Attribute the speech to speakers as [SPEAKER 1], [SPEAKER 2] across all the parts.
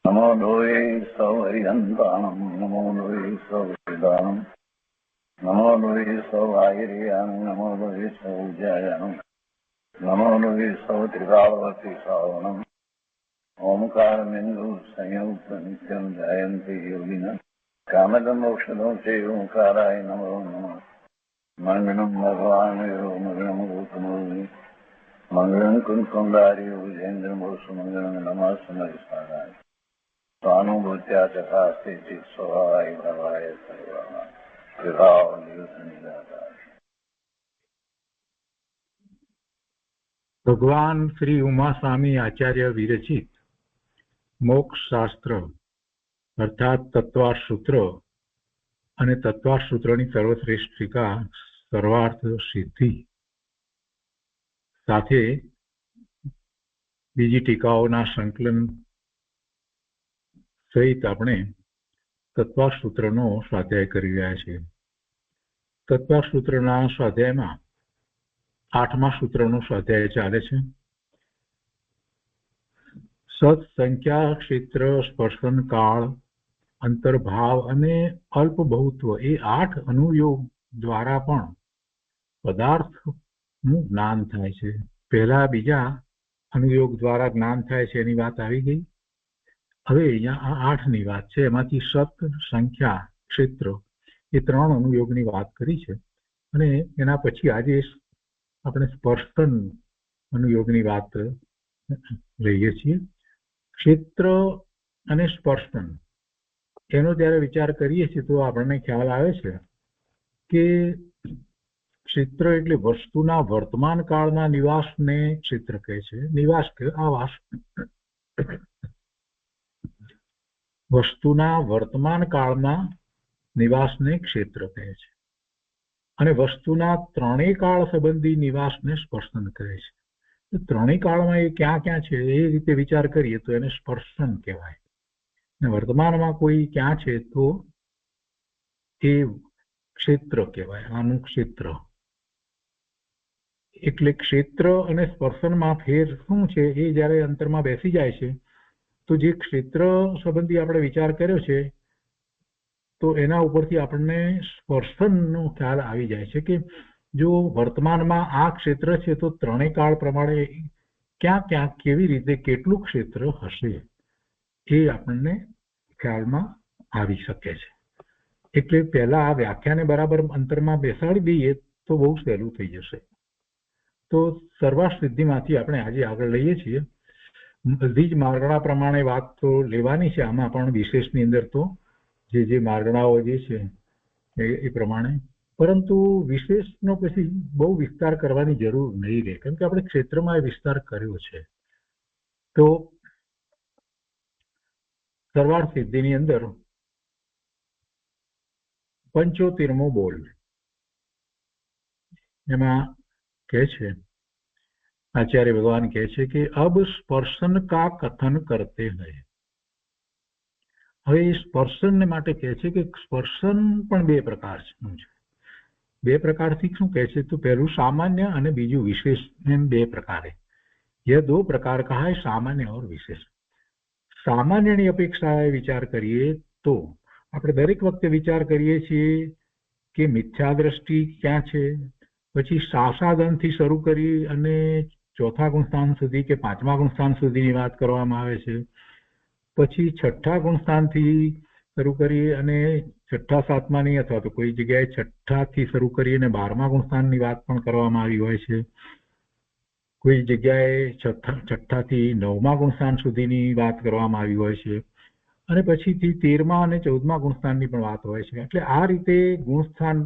[SPEAKER 1] नमो लोये सौहरिहन्तानं नमो लोये सौहृदानं नमो लोये सौभागिर्यानं नमो लोये सौज्यायानं नमो लोये सौत्रिकावती सावनं ओंकारमिन्दु संयुक्त नित्यं जयन्ति योगिनः कामदमोक्षदं चैव ओंकाराय नमो नमः मङ्गलं भगवान् यो मङ्गलं गौतमोऽग्नि मङ्गलं कुञ्कुण्डार्यो विजेन्द्रमोसुमङ्गलं नमः समयसाराय स्वानुभूत्या चकास्ते स्वभावाय भवाय सर्वाः
[SPEAKER 2] ભગવાન શ્રી ઉમાસ્વામી આચાર્ય વિરચિત મોક્ષ શાસ્ત્ર અર્થાત તત્વાર્થ સૂત્ર અને તત્વાર્થ સૂત્રની સર્વશ્રેષ્ઠ ટીકા સર્વાર્થ સિદ્ધિ સાથે બીજી ટીકાઓના સંકલન સહિત આપણે તત્વાર્થ સૂત્રનો સ્વાધ્યાય કરી રહ્યા છીએ. તત્વાર્થ સૂત્રના સ્વાધ્યાયમાં 8મા સૂત્રનો સ્વાધ્યાય ચાલે છે. સત, સંખ્યા, ક્ષેત્ર, સ્પર્શન, કાળ, અંતર્ભાવ અને અલ્પબહુત્વ એ 8 અનુયોગ દ્વારા પણ પદાર્થનું જ્ઞાન થાય છે. પહેલા બીજા અનુયોગ દ્વારા જ્ઞાન થાય છે એની વાત આવી ગઈ. હવે અહીંયા આ 8ની વાત છે. એમાંથી સત, સંખ્યા, ક્ષેત્ર એ 3 અનુયોગની વાત કરી છે અને એના પછી આજે આપણે સ્પર્શન અનુયોગની વાત લઈએ છીએ. ક્ષેત્ર અને સ્પર્શન એનો જ્યારે વિચાર કરીએ છીએ તો આપણને ખ્યાલ આવે છે કે ક્ષેત્ર એટલે વસ્તુના વર્તમાન કાળના નિવાસને ક્ષેત્ર કહે છે. નિવાસ કે આવાસ. વસ્તુના વર્તમાન કાળના નિવાસને ક્ષેત્ર કહે છે અને વસ્તુના 3 કાળ સંબંધી નિવાસને સ્પર્શન કહે છે. તો 3 કાળમાં એ ક્યાં ક્યાં છે એ રીતે વિચાર કરીએ તો એને સ્પર્શન કહેવાય. અને વર્તમાનમાં કોઈ ક્યાં છે તો એ ક્ષેત્ર કહેવાય. આનું ક્ષેત્ર એટલે ક્ષેત્ર અને સ્પર્શનમાં ફેર શું છે એ જ્યારે અંતરમાં બેસી જાય છે તો જે ક્ષેત્ર સંબંધી આપણે વિચાર કર્યો છે તો એના ઉપરથી આપણને સ્પર્શનનો ખ્યાલ આવી જાય છે કે જો વર્તમાનમાં આ ક્ષેત્ર છે તો 3 કાળ પ્રમાણે ક્યાં ક્યાં કેવી રીતે કેટલું ક્ષેત્ર હશે એ આપણને ખ્યાલમાં આવી શકે છે. એટલે પહેલા આ વ્યાખ્યાને બરાબર અંતરમાં બેસાડી દઈએ તો બહુ સહેલું થઈ જશે. તો સર્વાર્થ સિદ્ધિમાંથી આપણે આજે આગળ લઈએ છીએ. બધી જ માર્ગણા પ્રમાણે વાત તો લેવાની છે. આમાં પણ વિશેષની અંદર તો જે માર્ગણાઓ જે છે એ પ્રમાણે, પરંતુ વિશેષનો પછી બહુ વિસ્તાર કરવાની જરૂર નહીં રહે કેમ કે આપણે ક્ષેત્રમાં એ વિસ્તાર કર્યો છે. તો સર્વાર્થ સિદ્ધિની અંદર 75મો બોલ એમાં કહે છે આચાર્ય ભગવાન કહે છે કે અબ સ્પર્શન કા કથન કરતે હૈ. હવે સ્પર્શન માટે કહે છે કે સ્પર્શન પણ 2 પ્રકાર છે. 2 પ્રકારથી શું કહે છે તો પહેલું સામાન્ય અને બીજું વિશેષ. એમ 2 પ્રકારે यह 2 प्रकार का है, सामान्य और विशेष. સામાન્યની અપેક્ષાએ વિચાર કરીએ તો આપણે દરેક વખતે વિચાર કરીએ છીએ કે મિથ્યા દ્રષ્ટિ ક્યાં છે, પછી સાસાદનથી શરૂ કરી અને 4થા ગુણસ્થાન સુધી કે 5મા ગુણસ્થાન સુધીની વાત કરવામાં આવે છે. પછી 6ઠ્ઠા ગુણસ્થાનથી શરૂ કરી અને 6ઠ્ઠા 7માની અથવા તો કોઈ જગ્યાએ 6ઠ્ઠાથી શરૂ કરી અને 12મા ગુણસ્થાનની વાત પણ કરવામાં આવી હોય છે. કોઈ જગ્યાએ 6ઠ્ઠાથી 9મા ગુણસ્થાન સુધીની વાત કરવામાં આવી હોય છે અને પછીથી 13મા અને 14મા ગુણસ્થાનની પણ વાત હોય છે. એટલે આ રીતે ગુણસ્થાન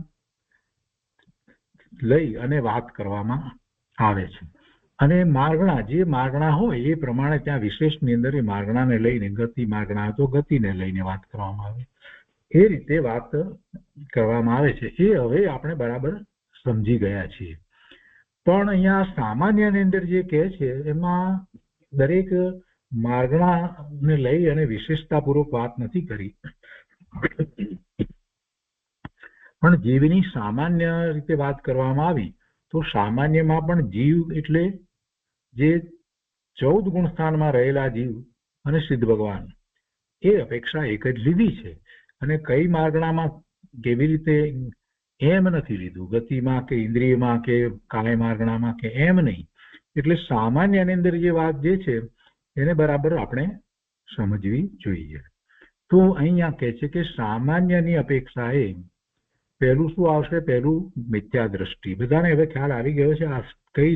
[SPEAKER 2] લઈ અને વાત કરવામાં આવે છે. અને માર્ગણા જે માર્ગણા હોય એ પ્રમાણે ત્યાં વિશેષની અંદર એ માર્ગણાને લઈને ગતિ માર્ગણા તો ગતિને લઈને વાત કરવામાં આવે એ રીતે વાત કરવામાં આવે છે. એ હવે આપણે બરાબર સમજી ગયા છીએ. પણ અહીંયા સામાન્યની અંદર જે કહે છે એમાં દરેક માર્ગણાને લઈ અને વિશેષતાપૂર્વક વાત નથી કરી, પણ જીવની સામાન્ય રીતે વાત કરવામાં આવી તો સામાન્યમાં પણ જીવ એટલે જે 14 ગુણસ્થાનમાં રહેલા જીવ અને સિદ્ધ ભગવાન એ અપેક્ષા એક જ લીધી છે. અને કઈ માર્ગણામાં કેવી રીતે એમ નથી લીધું, ગતિમાં કે ઇન્દ્રિયમાં કે કાય માર્ગણામાં કે એમ નહીં. એટલે સામાન્યની અંદર જે વાત જે છે એને બરાબર આપણે સમજવી જોઈએ. તો અહીંયા કહે છે કે સામાન્યની અપેક્ષાએ પહેલું શું આવશે? પહેલું મિથ્યા દ્રષ્ટિ. બધાને હવે ખ્યાલ આવી ગયો છે આ કઈ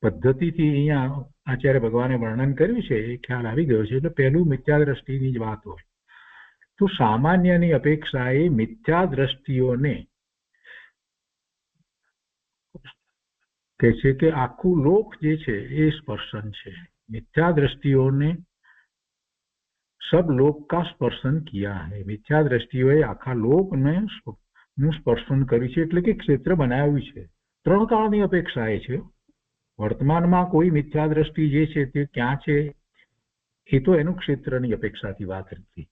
[SPEAKER 2] પદ્ધતિથી અહીંયા આચાર્ય ભગવાને વર્ણન કર્યું છે એ ખ્યાલ આવી ગયો છે. એટલે પહેલું મિથ્યા દ્રષ્ટિની જ વાત હોય. તો સામાન્યની અપેક્ષાએ મિથ્યા દ્રષ્ટિઓને કહે છે કે આખું લોક જે છે એ સ્પર્શન છે. મિથ્યા દ્રષ્ટિઓને सब लोक का स्पर्शन किया है. मिथ्या દ્રષ્ટિઓએ આખા લોકને નું સ્પર્શન કર્યું છે, એટલે કે ક્ષેત્ર બનાવ્યું છે. ત્રણ કાળની અપેક્ષા એ છે. વર્તમાનમાં કોઈ મિથ્યા દ્રષ્ટિ જે છે તે ક્યાં છે એ તો એનું ક્ષેત્રની અપેક્ષાથી વાત હતી.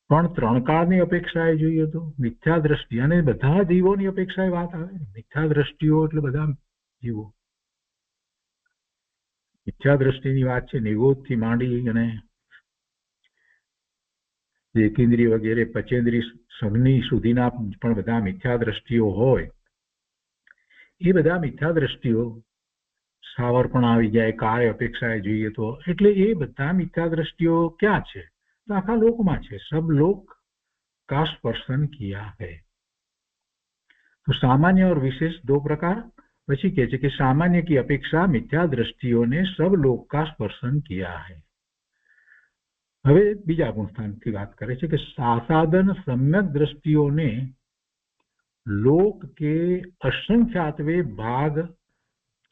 [SPEAKER 2] પણ ત્રણ કાળની અપેક્ષાએ જોઈએ તો મિથ્યા દ્રષ્ટિ અને બધા જીવોની અપેક્ષાએ વાત આવે. મિથ્યા દ્રષ્ટિઓ એટલે બધા જીવો. મિથ્યા દ્રષ્ટિની વાત છે નિગોદથી માંડી અને એકેન્દ્રિય વગેરે પચેન્દ્રિય સગની સુધીના પણ બધા મિથ્યા દ્રષ્ટિઓ હોય. એ બધા મિથ્યા દ્રષ્ટિઓ સાવર પણ આવી જાય કાળે અપેક્ષાએ જોઈએ તો. એટલે એ બધા મિથ્યા દ્રષ્ટિઓ ક્યાં છે? તો આખા લોકમાં છે. સબ લોક का स्पर्शन किया है. तो सामान्य और विशेष दो प्रकार. પછી કહે છે કે સામાન્ય की अपेक्षा मिथ्या दृष्टियों ने सब लोक का स्पर्शन किया है. હવે બીજા ગુણસ્થાનથી વાત કરે છે કે सासाधन सम्यक दृष्टियों ने लोक के असंख्यातवे भाग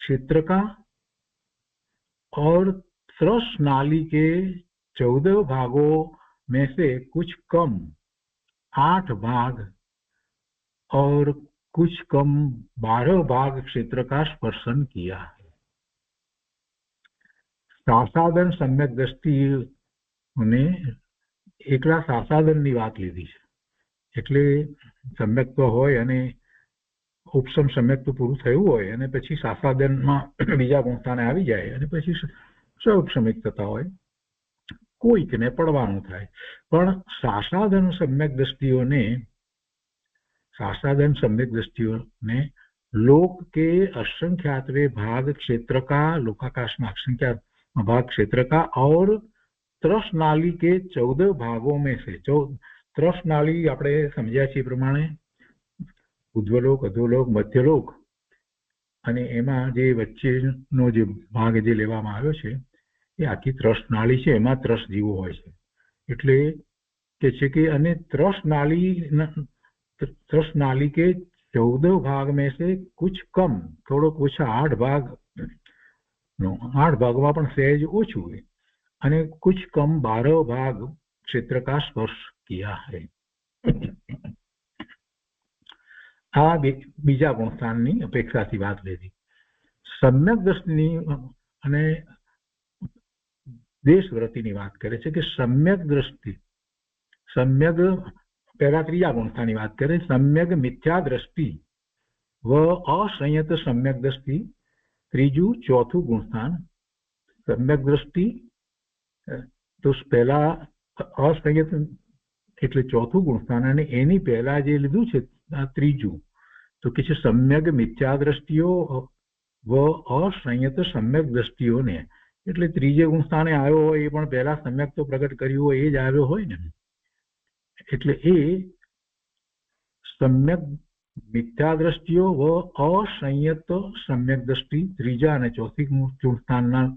[SPEAKER 2] क्षेत्र का और त्रस नाली के 14 भागों में से कुछ कम 8 भाग और कुछ कम 12 भाग क्षेत्र का स्पर्शन किया है. सासाधन सम्यक दृष्टि ने એકલા સાસાધનની વાત લીધી છે. એટલે સમ્યક તો હોય અને ઉપસમ સમ્યક તો પૂરું થયું હોય અને પછી સાસાધનમાં બીજા ગુણસ્થાને આવી જાય અને પછી સૌપસમિક થતા હોય, કોઈકને પડવાનું થાય. પણ સાસાધન સમ્યક दृष्टियों ने लोक के असंख्यातवे भाग क्षेत्र का, लोकाकाश में असंख्यात भाग क्षेत्र का और त्रस नाली के 14 भागों में से, त्रस नाली આપણે સમજ્યા છીએ પ્રમાણે ઉદ્ધવલોક, અધોલોક, મધ્યલોક અને એમાં જે વચ્ચેનો જે ભાગ જે લેવામાં આવ્યો છે એ આખી ત્રસ નાળી છે. એમાં ત્રસ જીવો હોય છે. એટલે કે છે કે અને ત્રસ नाली के 14 भाग में से कुछ कम, થોડોક ઓછા 8 ભાગમાં પણ સહેજ ઓછું હોય અને कुछ कम 12 भाग क्षेत्र का स्पर्श किया है. આ બીજા ગુણસ્થાનની અપેક્ષાથી વાત લીધી. સમ્યક દ્રષ્ટિની અને દેશવ્રતિની વાત કરે છે કે સમ્યક દ્રષ્ટિ, સમ્યક પહેલા ત્રીજા ગુણસ્થાનની વાત કરે. સમ્યક મિથ્યા દ્રષ્ટિ વ અસંયત સમ્યક દ્રષ્ટિ ત્રીજું ચોથું ગુણસ્થાન. સમ્યક દ્રષ્ટિ તો પહેલા અસંયત એટલે ચોથું ગુણસ્થાન અને એની પહેલા જે લીધું છે ત્રીજું તો કે છે સમ્યક મિથ્યા દ્રષ્ટિઓ વ અસંયત સમ્યક દ્રષ્ટિઓને. એટલે ત્રીજે ગુણસ્થાને આવ્યો હોય એ પણ પહેલા સમ્યક તો પ્રગટ કર્યું હોય એ જ આવ્યો હોય ને. એટલે એ સમ્યક મિથ્યા દ્રષ્ટિઓ વ અસંયત સમ્યક દ્રષ્ટિ ત્રીજા અને ચોથી ગુણસ્થાનમાં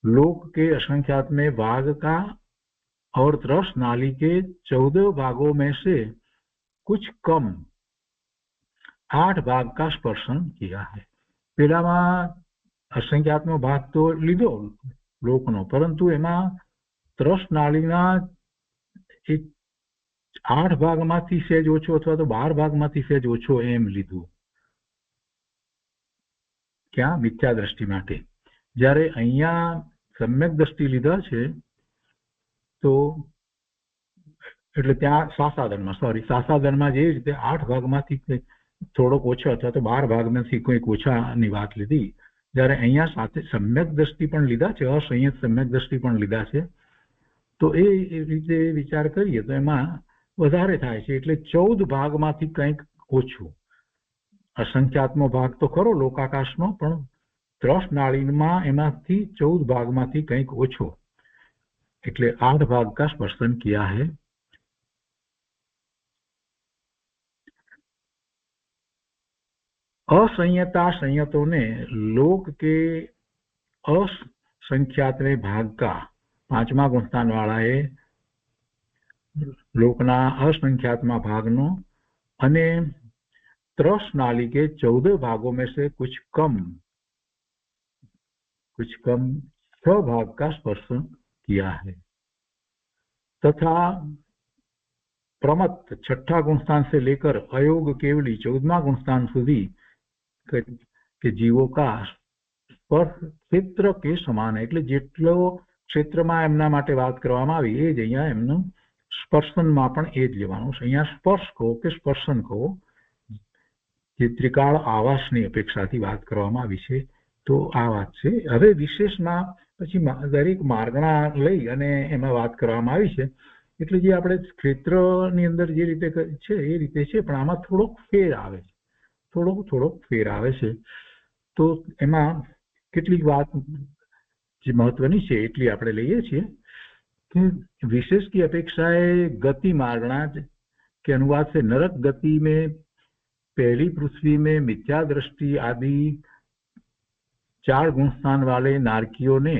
[SPEAKER 2] लोक के असंख्यात में भाग का और त्रस नाली के 14 भागों में से कुछ कम 8 भाग का स्पर्शन किया है. પેલામાં અસંખ્યાતનો ભાગ તો લીધો લોકનો, પરંતુ એમાં ત્રસ નાળીના 8 ભાગમાંથી સહેજ ઓછો અથવા તો 12 ભાગમાંથી સહેજ ઓછો એમ લીધું. ક્યાં? મિથ્યા દ્રષ્ટિ માટે. જ્યારે અહીંયા સમ્યક દ્રષ્ટિ લીધા છે તો એટલે ત્યાં સાસાધનમાં જે રીતે 8 ભાગમાંથી થોડોક ઓછો અથવા તો 12 ભાગમાંથી કોઈક ઓછાની વાત લીધી. જ્યારે અહીંયા સાથે સમ્યક દ્રષ્ટિ પણ લીધા છે, અસંયત સમ્યક દ્રષ્ટિ પણ લીધા છે. તો એ રીતે વિચાર કરીએ તો એમાં વધારે થાય છે, એટલે 14 ભાગમાંથી કંઈક ઓછું. અસંખ્યાત્મક ભાગ તો ખરો લોકાકાશનો, પણ ત્રસનાળીમાં એમાંથી 14 ભાગમાંથી કંઈક ઓછો, એટલે 8 भाग का स्पर्शन किया है। असंयता संयतों ने लोक के असंख्यातवें भाग का 5मा गुणस्थान वाला है લોકના असंख्यातमा भागनो અને ત્રસ नाली के 14 भागों में से कुछ कम 6 भाग का स्पर्शन किया है तथा प्रमत्त 6ठा गुणस्थान से लेकर अयोग केवली 14मा गुणस्थान सुधी के जीवों का स्पर्श क्षेत्र के समान है। એટલે જેટલો ક્ષેત્રમાં એમના માટે વાત કરવામાં આવી એ જ અહીંયા એમનું સ્પર્શનમાં પણ એ જ લેવાનું છે। અહીંયા સ્પર્શ કહો કે સ્પર્શન કહો, જે ત્રિકાળ આવાસની અપેક્ષાથી વાત કરવામાં આવી છે તો આ વાત છે। હવે વિશેષમાં પછી દરેક માર્ગણા લઈ અને એમાં વાત કરવામાં આવી છે, એટલે જે આપણે ક્ષેત્રની અંદર જે રીતે છે એ રીતે છે, પણ આમાં થોડોક ફેર આવે છે, થોડોક ફેર આવે છે। તો એમાં કેટલીક વાત જે મહત્વની છે એટલી આપણે લઈએ છીએ कि विशेष की अपेक्षा है गति मार्गणा के अनुवाद से नरक गति में पहली पृथ्वी में मिथ्या दृष्टि आदि 4 गुणस्थान वाले नारकियों ने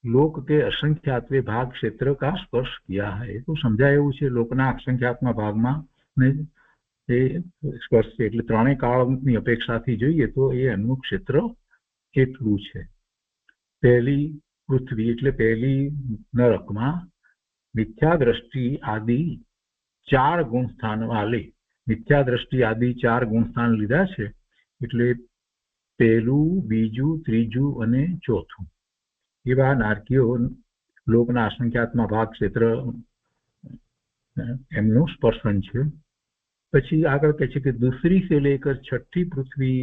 [SPEAKER 2] लोक के असंख्यातवे भाग क्षेत्र का स्पर्श किया है। तो समझाय एवं है लोकना असंख्यात्मा भागमा ने ए स्पर्श છે, એટલે ત્રણેય કાળની અપેક્ષાથી જોઈએ તો એ એમનું ક્ષેત્ર એટલું છે। પહેલી પૃથ્વી એટલે પહેલી નરકમાં મિથ્યા દ્રષ્ટિ આદि 4 ગુણસ્થાન વાલે, મિથ્યા દ્રષ્ટિ આદि 4 ગુણસ્થાન લીધા છે, એટલે પહેલું, બીજું, ત્રીજું અને ચોથું એવા નારકીઓ લોકના અસંખ્યાત્મા ભાગ ક્ષેત્ર એમનું સ્પર્શન છે। પછી આગળ કહે છે કે दूसरी से लेकर 6ठी पृथ्वी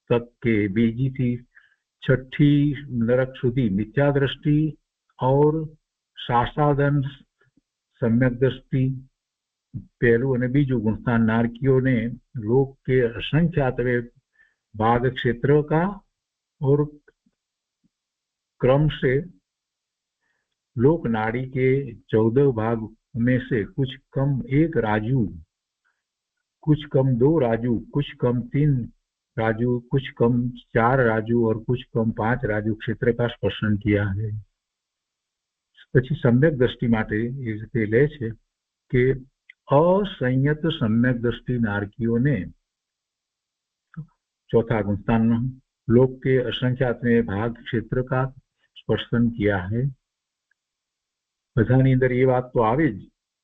[SPEAKER 2] तक के बीजी थी 6ठी नरक सुधी मिथ्या दृष्टि और शासादन सम्यक दृष्टि पहलू और बीजू गुणस्थान नारकियों ने लोक के असंख्यातवे भाग क्षेत्र का और क्रम से लोक नाड़ी के 14 भाग में से कुछ कम 1 राजू, कुछ कम 2 राजू, कुछ कम 3 राजू, कुछ कम 4 राजू और कुछ कम 5 राजू क्षेत्र का स्पर्शन किया है। પછી सम्यक दृष्टि માટે એ રીતે લે છે કે असंयत सम्यक दृष्टि नारकियों ने चौथा गुणस्थान लोक के असंख्यातवें भाग क्षेत्र का स्पर्शन किया है। બધાની અંદર એ વાત તો આવે જ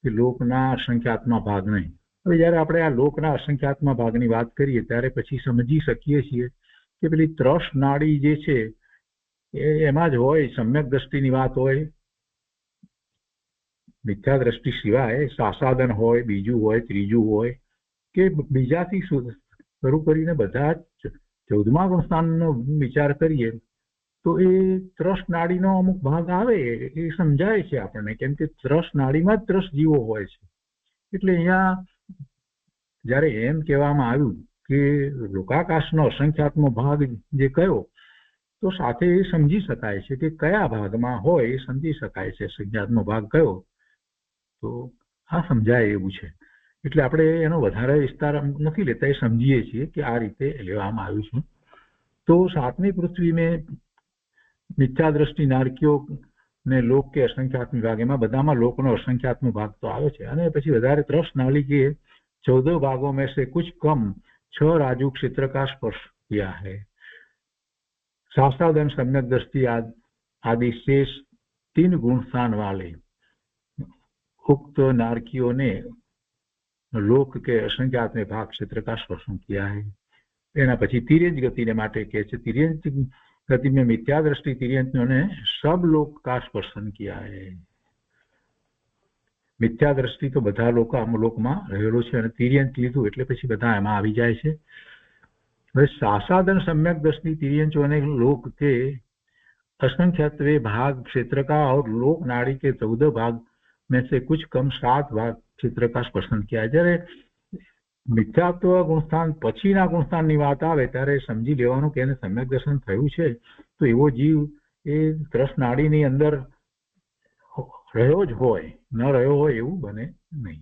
[SPEAKER 2] કે લોકના અસંખ્યાત્મા ભાગ નહીં। હવે જ્યારે આપણે આ લોકના અસંખ્યાત્મા ભાગની વાત કરીએ ત્યારે પછી સમજી શકીએ છીએ કે પેલી ત્રસ નાડી જે છે એમાં જ હોય સમ્યક દ્રષ્ટિની વાત હોય, મિથ્યા દ્રષ્ટિ સિવાય સાસાદન હોય, બીજું હોય, ત્રીજું હોય કે બીજાથી શરૂ કરીને બધા 14મા ગુણસ્થાનનો વિચાર કરીએ તો એ ત્રસ નાડીનો અમુક ભાગ આવે એ સમજાય છે આપણને, કેમ કે ત્રસ નાડીમાં જ ત્રસ જીવો હોય છે। એટલે અહીંયા જ્યારે એમ કહેવામાં આવ્યું કે લોકાકાશનો અસંખ્યાત્મક ભાગ જે કયો તો સાથે એ સમજી શકાય છે કે કયા ભાગમાં હોય એ સમજી શકાય છે સંખ્યાત્મક ભાગ કયો, તો આ સમજાય એવું છે। એટલે આપણે એનો વધારે વિસ્તાર નથી લેતા, એ સમજીએ છીએ કે આ રીતે લેવામાં આવ્યું છે। તો 7મી પૃથ્વી में मिथ्या दृष्टि नारकियों ने लोक के असंख्यात्मक भाग, एमां बधामां लोकनो असंख्यात्मक भाग तो आवे छे, अने पछी वधारे त्रस नाली के 14 भागों में से कुछ कम 6 राजू क्षेत्र का स्पर्श किया है। शास्त्रादन सम्यक दृष्टि आदि शेष 3 गुणस्थान वाले उक्त नारकियों ने लोक के असंख्यात्मक भाग क्षेत्र का स्पर्शन किया है। एना पछी तिर्यंज गति ने माटे कहे छे तिर्यंज गति में मिथ्या दृष्टि तिर्यंजों ने सब लोक का स्पर्शन किया है। मिथ्या दृष्टि तो बधा लोकमां रहेलो छे अने तिर्यंज लीधुं એટલે પછી બધા એમાં આવી જાય છે। હવે શાસાદન सम्यक दृष्टि तिर्यंजों ने लोक के असंख्यत्वे भाग क्षेत्र का और लोक नाड़ी के 14 भाग में से कुछ कम 7 भाग क्षेत्र का स्पर्शन किया है। જ્યારે મિથ્યાત્વ ગુણસ્થાન પછીના ગુણસ્થાનની વાત આવે ત્યારે સમજી લેવાનું કે એને સમ્યક દર્શન થયું છે તો એવો જીવ એ ત્રસ નાડીની અંદર રહ્યો જ હોય, ન રહ્યો હોય એવું બને નહીં.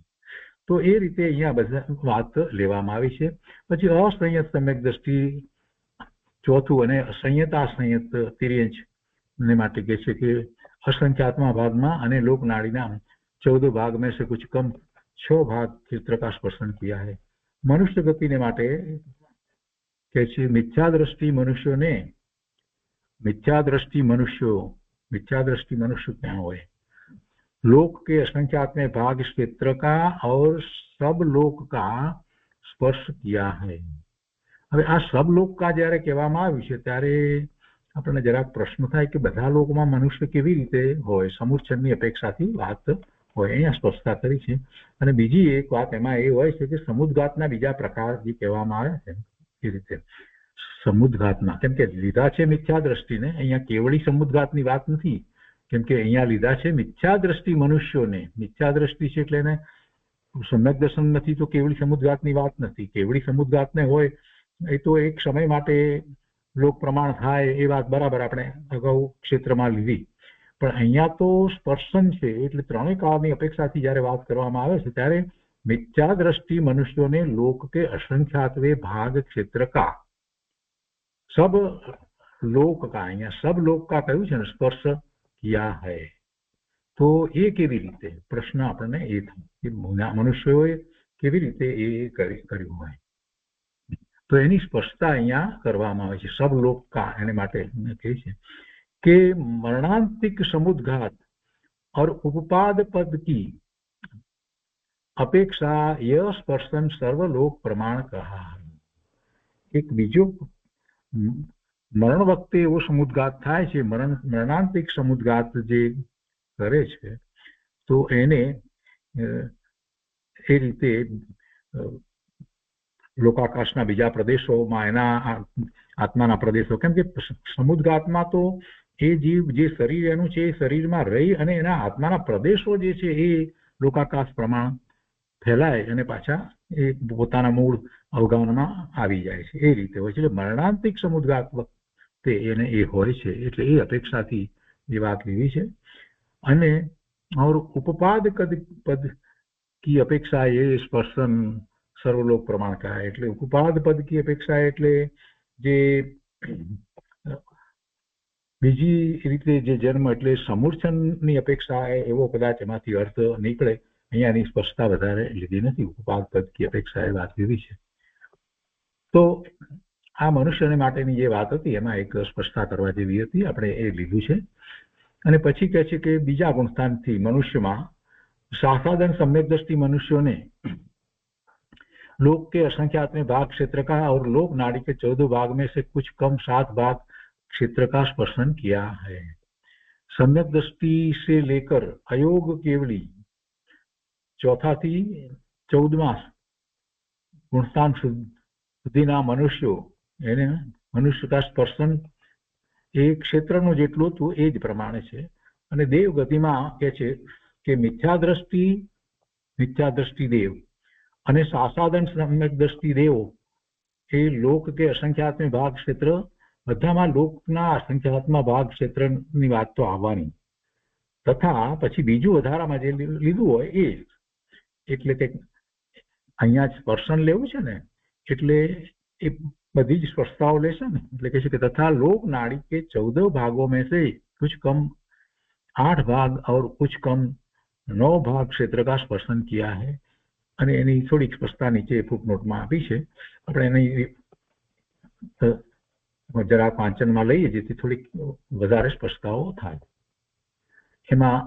[SPEAKER 2] તો એ રીતે અહીંયા બધા વાત લેવામાં આવી છે. પછી અસંયત સમ્યક દ્રષ્ટિ ચોથું અને સંયતા સંયત તિર્યંચ ने માટે કહે છે કે असंख्यात्मा भाग में અને लोक नाड़ी 14 भाग में से कुछ कम 6 भाग क्षेत्र का स्पर्शन किया है. मनुष्य गति ने माटे कहै છે मिथ्या दृष्टि मनुष्य क्या होय लोक के असंख्यात्म भाग क्षेत्र का और सब लोक का स्पर्श किया है. હવે આ सब लोक का જ્યારે કહેવામાં આવ્યું છે ત્યારે આપણને જરાક પ્રશ્ન થાય કે બધા લોકોમાં મનુષ્ય કેવી રીતે હોય, સમૂર્છનની અપેક્ષાથી વાત હોય, અહીંયા સ્પષ્ટતા કરી છે. અને બીજી એક વાત એમાં એ હોય છે કે સમુદ્ઘાતના બીજા પ્રકાર જે કહેવામાં આવે છે એ રીતે સમુદ્ઘાતમાં, કેમ કે લીધા છે મિથ્યા દ્રષ્ટિને, અહીંયા કેવળી સમુદ્ઘાતની વાત નથી, કેમ કે અહીંયા લીધા છે મિથ્યા દ્રષ્ટિ મનુષ્યોને. મિથ્યા દ્રષ્ટિ છે એટલે એને સમ્યક દર્શન નથી તો કેવળી સમુદ્ઘાતની વાત નથી. કેવળી સમુદ્ઘાતને હોય એ તો એક સમય માટે લોક પ્રમાણ થાય એ વાત બરાબર આપણે અગાઉ ક્ષેત્રમાં લીધી, પણ અહીંયા તો સ્પર્શન છે એટલે ત્રણેય કાળની અપેક્ષાથી જ્યારે વાત કરવામાં આવે છે ત્યારે મિથ્યા દ્રષ્ટિ મનુષ્યોને લોક કે असंख्यात्वे भाग क्षेत्र का सब लोक का, અહીંયા सब लोक का કહ્યું છે ને સ્પર્શ કિયા હૈ. તો એ કેવી રીતે પ્રશ્ન આપણને એ થાય મનુષ્યોએ કેવી રીતે એ કર્યું હોય તો એની સ્પષ્ટતા અહીંયા કરવામાં આવે છે. सब लोक का એને માટે કહે છે કે मरणांतिक समुद्घात और उपपाद पद की अपेक्षा यह स्पर्शन सर्वलोक प्रमाण कहा है. एक बीजो मरण वखते एवो समुद्घात थाय छे, मरणांतिक समुद्घात जे करे छे तो एने ए रीते लोकाकाशना बीजा प्रदेशों में एना आत्माना प्रदेशों, केम के समुद्घातमां तो ए जीव जे शरीर एनु छे शरीर में रही अने एना आत्माना प्रदेशों जे छे ए लोकाकाश प्रमाण फैलाय अने पाछा ए पोताना मूळ अवगाहनमां आवी जाय छे. ए रीते होय छे. मरणांतिक समुद्घात वखते एने ए होय छे एटले ए अपेक्षाथी ए वात लीधी छे. अने और उपपाद पद की अपेक्षा ए स्पर्शन सर्वलोक प्रमाण का એટલે ઉપપાદ પદ की अपेक्षा એટલે જે બીજી રીતે જે જન્મ એટલે સમૂર્છનની અપેક્ષા એવો કદાચ એમાંથી અર્થ નીકળે. અહીંયાની સ્પષ્ટતા વધારે લીધી નથી, ઉપપાદ પદ की अपेक्षा એ વાત લીધી છે. તો આ મનુષ્યને માટેની જે વાત હતી એમાં એક સ્પષ્ટતા કરવા જેવી હતી, આપણે એ લીધું છે. અને પછી કહે છે કે બીજા ગુણસ્થાનથી મનુષ્યમાં સાસાદન सम्यक दृष्टि मनुष्योने लोक के असंख्यात्म भाग क्षेत्र का और लोक नाड़ी के 14 भाग में से कुछ कम 7 भाग क्षेत्र का स्पर्शन किया है. सम्यक दृष्टि से लेकर अयोग केवली चौथा थी 14वां गुणस्थान सुधीना मनुष्यों एने मनुष्य का स्पर्शन ए क्षेत्रनो जेटलो तो ए ज प्रमाणे छे. अने देव गतिमां कहे छे के मिथ्या दृष्टि देव અને સાસાદન सम्यक दृष्टि देव એ લોક કે અસંખ્યાત્મ ભાગ ક્ષેત્ર બધામાં લોકના અસંખ્યાત્મ ભાગ ક્ષેત્રની વાત તો આવવાની, તથા પછી બીજું વધારામાં જે લીધું હોય એ એટલે કે અહીંયા સ્પર્શન લેવું છે ને એટલે એ બધી જ સ્પષ્ટતાઓ લેશે ને એટલે કહે છે કે તથા लोक नाड़ी के 14 भागों में से कुछ कम 8 भाग और कुछ कम 9 भाग क्षेत्र का स्पर्शन किया है. અને એની થોડીક સ્પષ્ટતા નીચે ફૂટનોટમાં આપી છે. આપણે એની જરા વાંચનમાં લઈએ જેથી થોડીક વધારે સ્પષ્ટતાઓ થાય. એમાં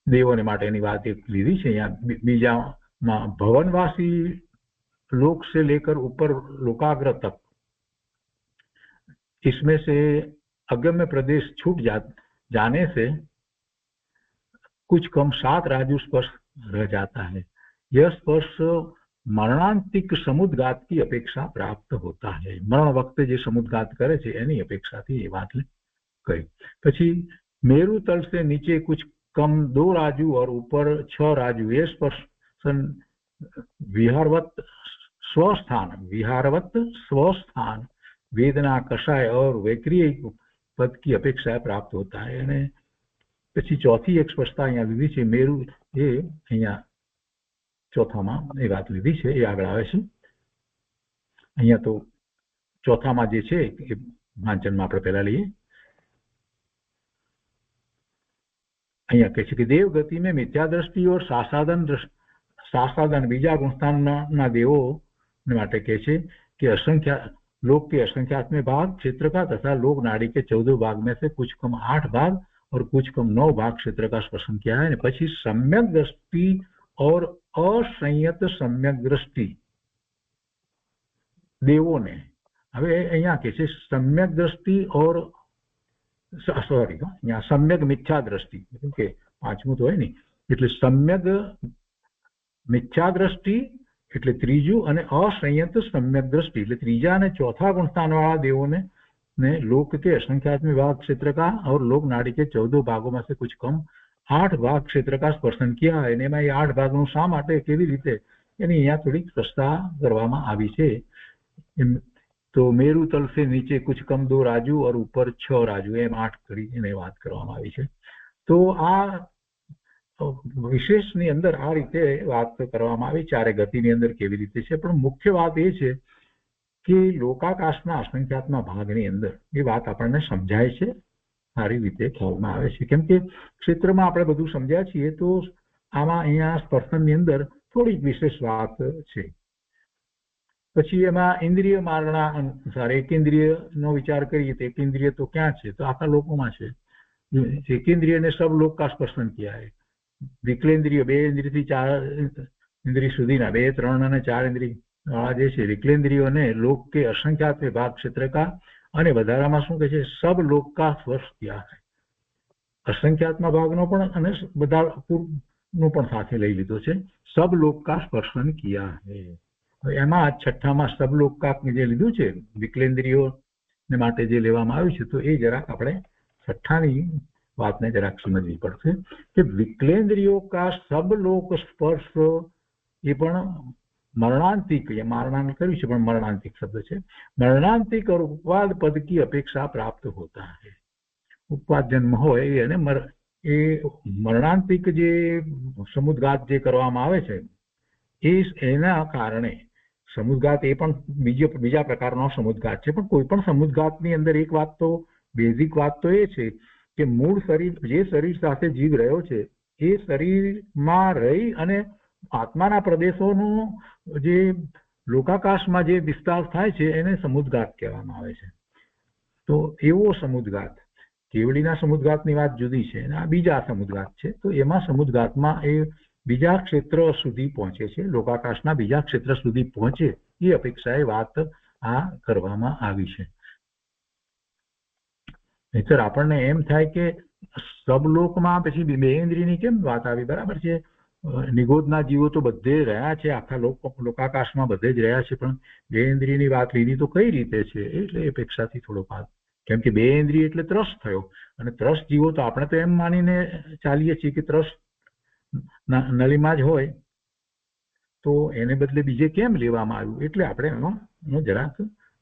[SPEAKER 2] દેવોને માટેની વાત એક લીધી છે. અહીંયા બીજામાં ભવનવાસી लोक से लेकर ऊपर लोकाग्र तक इसमें से अगम्य प्रदेश छूट जाने से कुछ कम 7 राजू स्पर्श रह जाता है. यह स्पर्श मरणांतिक समुद्घात की अपेक्षा प्राप्त होता है। मरण वक्ते जे समुद्घात करे છે એની અપેક્ષાથી એ વાત કહી। પછી मेरु तल से नीचे कुछ कम 2 राजू और ऊपर 6 राजू, ये स्पर्शन विहारवत स्वस्थान वेदना कषाय और वैक्रिय पद की अपेक्षा प्राप्त होता है। અને પછી ચોથી એક સ્પષ્ટતા અહીંયા લીધી છે, મેરુ એ અહીંયા ચોથામાં એ વાત લીધી છે, એ આગળ આવે છે। અહીંયા તો ચોથામાં જે છે એ વાંચનમાં આપણે પહેલા લઈએ। અહીંયા કહે છે કે દેવ ગતિ में मिथ्या दृष्टि और शासादन बीजा गुणस्थानના દેવો માટે કહે છે कि असंख्या लोक के असंख्यात्मक भाग क्षेत्र का तथा लोक नाड़ी के 14 भाग में से कुछ कम 8 भाग और कुछ कम 9 भाग क्षेत्र का स्पर्शन किया है। પછી सम्यक दृष्टि और असंयत सम्यक दृष्टि દેવોને, હવે અહીંયા કહે છે सम्यक दृष्टि और અહીંયા सम्यक मिथ्या दृष्टि, કે પાંચમું તો હોય ને, એટલે सम्यक मिथ्या दृष्टि એટલે ત્રીજું, અને असंयत सम्यक दृष्टि એટલે ત્રીજા અને ચોથા ગુણસ્થાન वाला દેવોને ने लोक के असंख्यात्मक भाग क्षेत्र का और लोक नाड़ी के 14 भागों में से कुछ कम 8 भाग क्षेत्र का स्पर्शन किया है। એમાં એ 8 ભાગનું શા માટે, કેવી રીતે, એની અહીંયા થોડીક સ્પષ્ટતા કરવામાં આવી છે। तो मेरु तल से नीचे कुछ कम 2 राजू और ऊपर 6 राजू, एम 8 કરીને વાત કરવામાં આવી છે। તો આ વિશેષની અંદર આ રીતે વાત કરવામાં આવી, ચારે ગતિની અંદર કેવી રીતે છે। પણ મુખ્ય વાત એ છે કે લોકાકાશના અસંખ્યાત્મક ભાગની અંદર એ વાત આપણને સમજાય છે, સારી રીતે ખ્યાલમાં આવે છે। કેમ કે ક્ષેત્રમાં આપણે બધું સમજ્યા છીએ, તો આમાં અહીંયા સ્પર્શનની અંદર થોડીક વિશેષ વાત છે। પછી એમાં ઇન્દ્રિય મારણા અનુસાર એકેન્દ્રિયનો વિચાર કરીએ તો એકેન્દ્રિય તો ક્યાં છે, તો આખા લોકોમાં છે। એકેન્દ્રિયને सब लोक का स्पर्शन किया है। વિકલેન્દ્રિય 2 ઇન્દ્રિયથી 4 ઇન્દ્રિય સુધીના 2, 3 અને 4 ઇન્દ્રિય વાળા જે છે વિકલેન્દ્રિયોને લોક કે અસંખ્યાત ભાગ ક્ષેત્ર का, અને વધારામાં શું કહે છે, सब लोक का स्पर्श किया है। અસંખ્યાતના ભાગનો પણ અને બધાનો પણ સાથે લઈ લીધો છે, सब लोक का स्पर्शन किया है। એમાં છઠ્ઠામાં सब लोक का જે લીધું છે વિકલેન્દ્રિયોને માટે જે લેવામાં આવ્યું છે, તો એ જરાક આપણે છઠ્ઠાની વાતને જરાક સમજવી પડશે કે વિકલેન્દ્રિયો का सब लोक स्पर्श એ પણ मरणांतिक, ये मारणान કર્યું છે પણ मरणांतिक शब्द છે। मरणांतिक और उपवाद पद की अपेक्षा प्राप्त होता है। उपवाद जन्म હોય એને એ मरणांतिक જે સમુદ્ઘાત જે કરવામાં આવે છે એ એના કારણે સમુદ્ઘાત એ પણ બીજા પ્રકારનો સમુદ્ઘાત છે। પણ કોઈ પણ સમુદ્ઘાતની અંદર એક વાત તો બેઝિક વાત તો એ છે કે મૂળ શરીર, જે શરીર સાથે જીવ રહ્યો છે એ શરીરમાં રહી અને આત્માના પ્રદેશોનો જે લોકાકાશમાં જે વિસ્તાર થાય છે એને સમુદ્ઘાત કહેવામાં આવે છે। તો એવો સમુદ્ઘાત, કેવડીના સમુદ્ઘાતની વાત જુદી છે અને આ બીજા સમુદ્ઘાત છે। તો એમાં સમુદ્ઘાતમાં એ બીજા ક્ષેત્ર સુધી પહોંચે છે, લોકાકાશના બીજા ક્ષેત્ર સુધી પહોંચે એ અપેક્ષાએ વાત આ કરવામાં આવી છે। નહીંતર આપણને એમ થાય કે સબલોકમાં પછી બે ઇન્દ્રિયની કેમ વાત આવી, બરાબર છે, નિગોદના જીવો તો બધે રહ્યા છે, આખા લોકાકાશમાં બધે જ રહ્યા છે, પણ બે ઇન્દ્રિયની વાત લીધી તો કઈ રીતે છે, એટલે અપેક્ષાથી થોડો વાત, કેમ કે બે ઇન્દ્રિય એટલે ત્રસ થયો, અને ત્રસ જીવો તો આપણે તો એમ માનીને ચાલીએ છીએ કે ત્રસ નળીમાં જ હોય, તો એને બદલે બીજે કેમ લેવામાં આવ્યું, એટલે આપણે એનો જરાક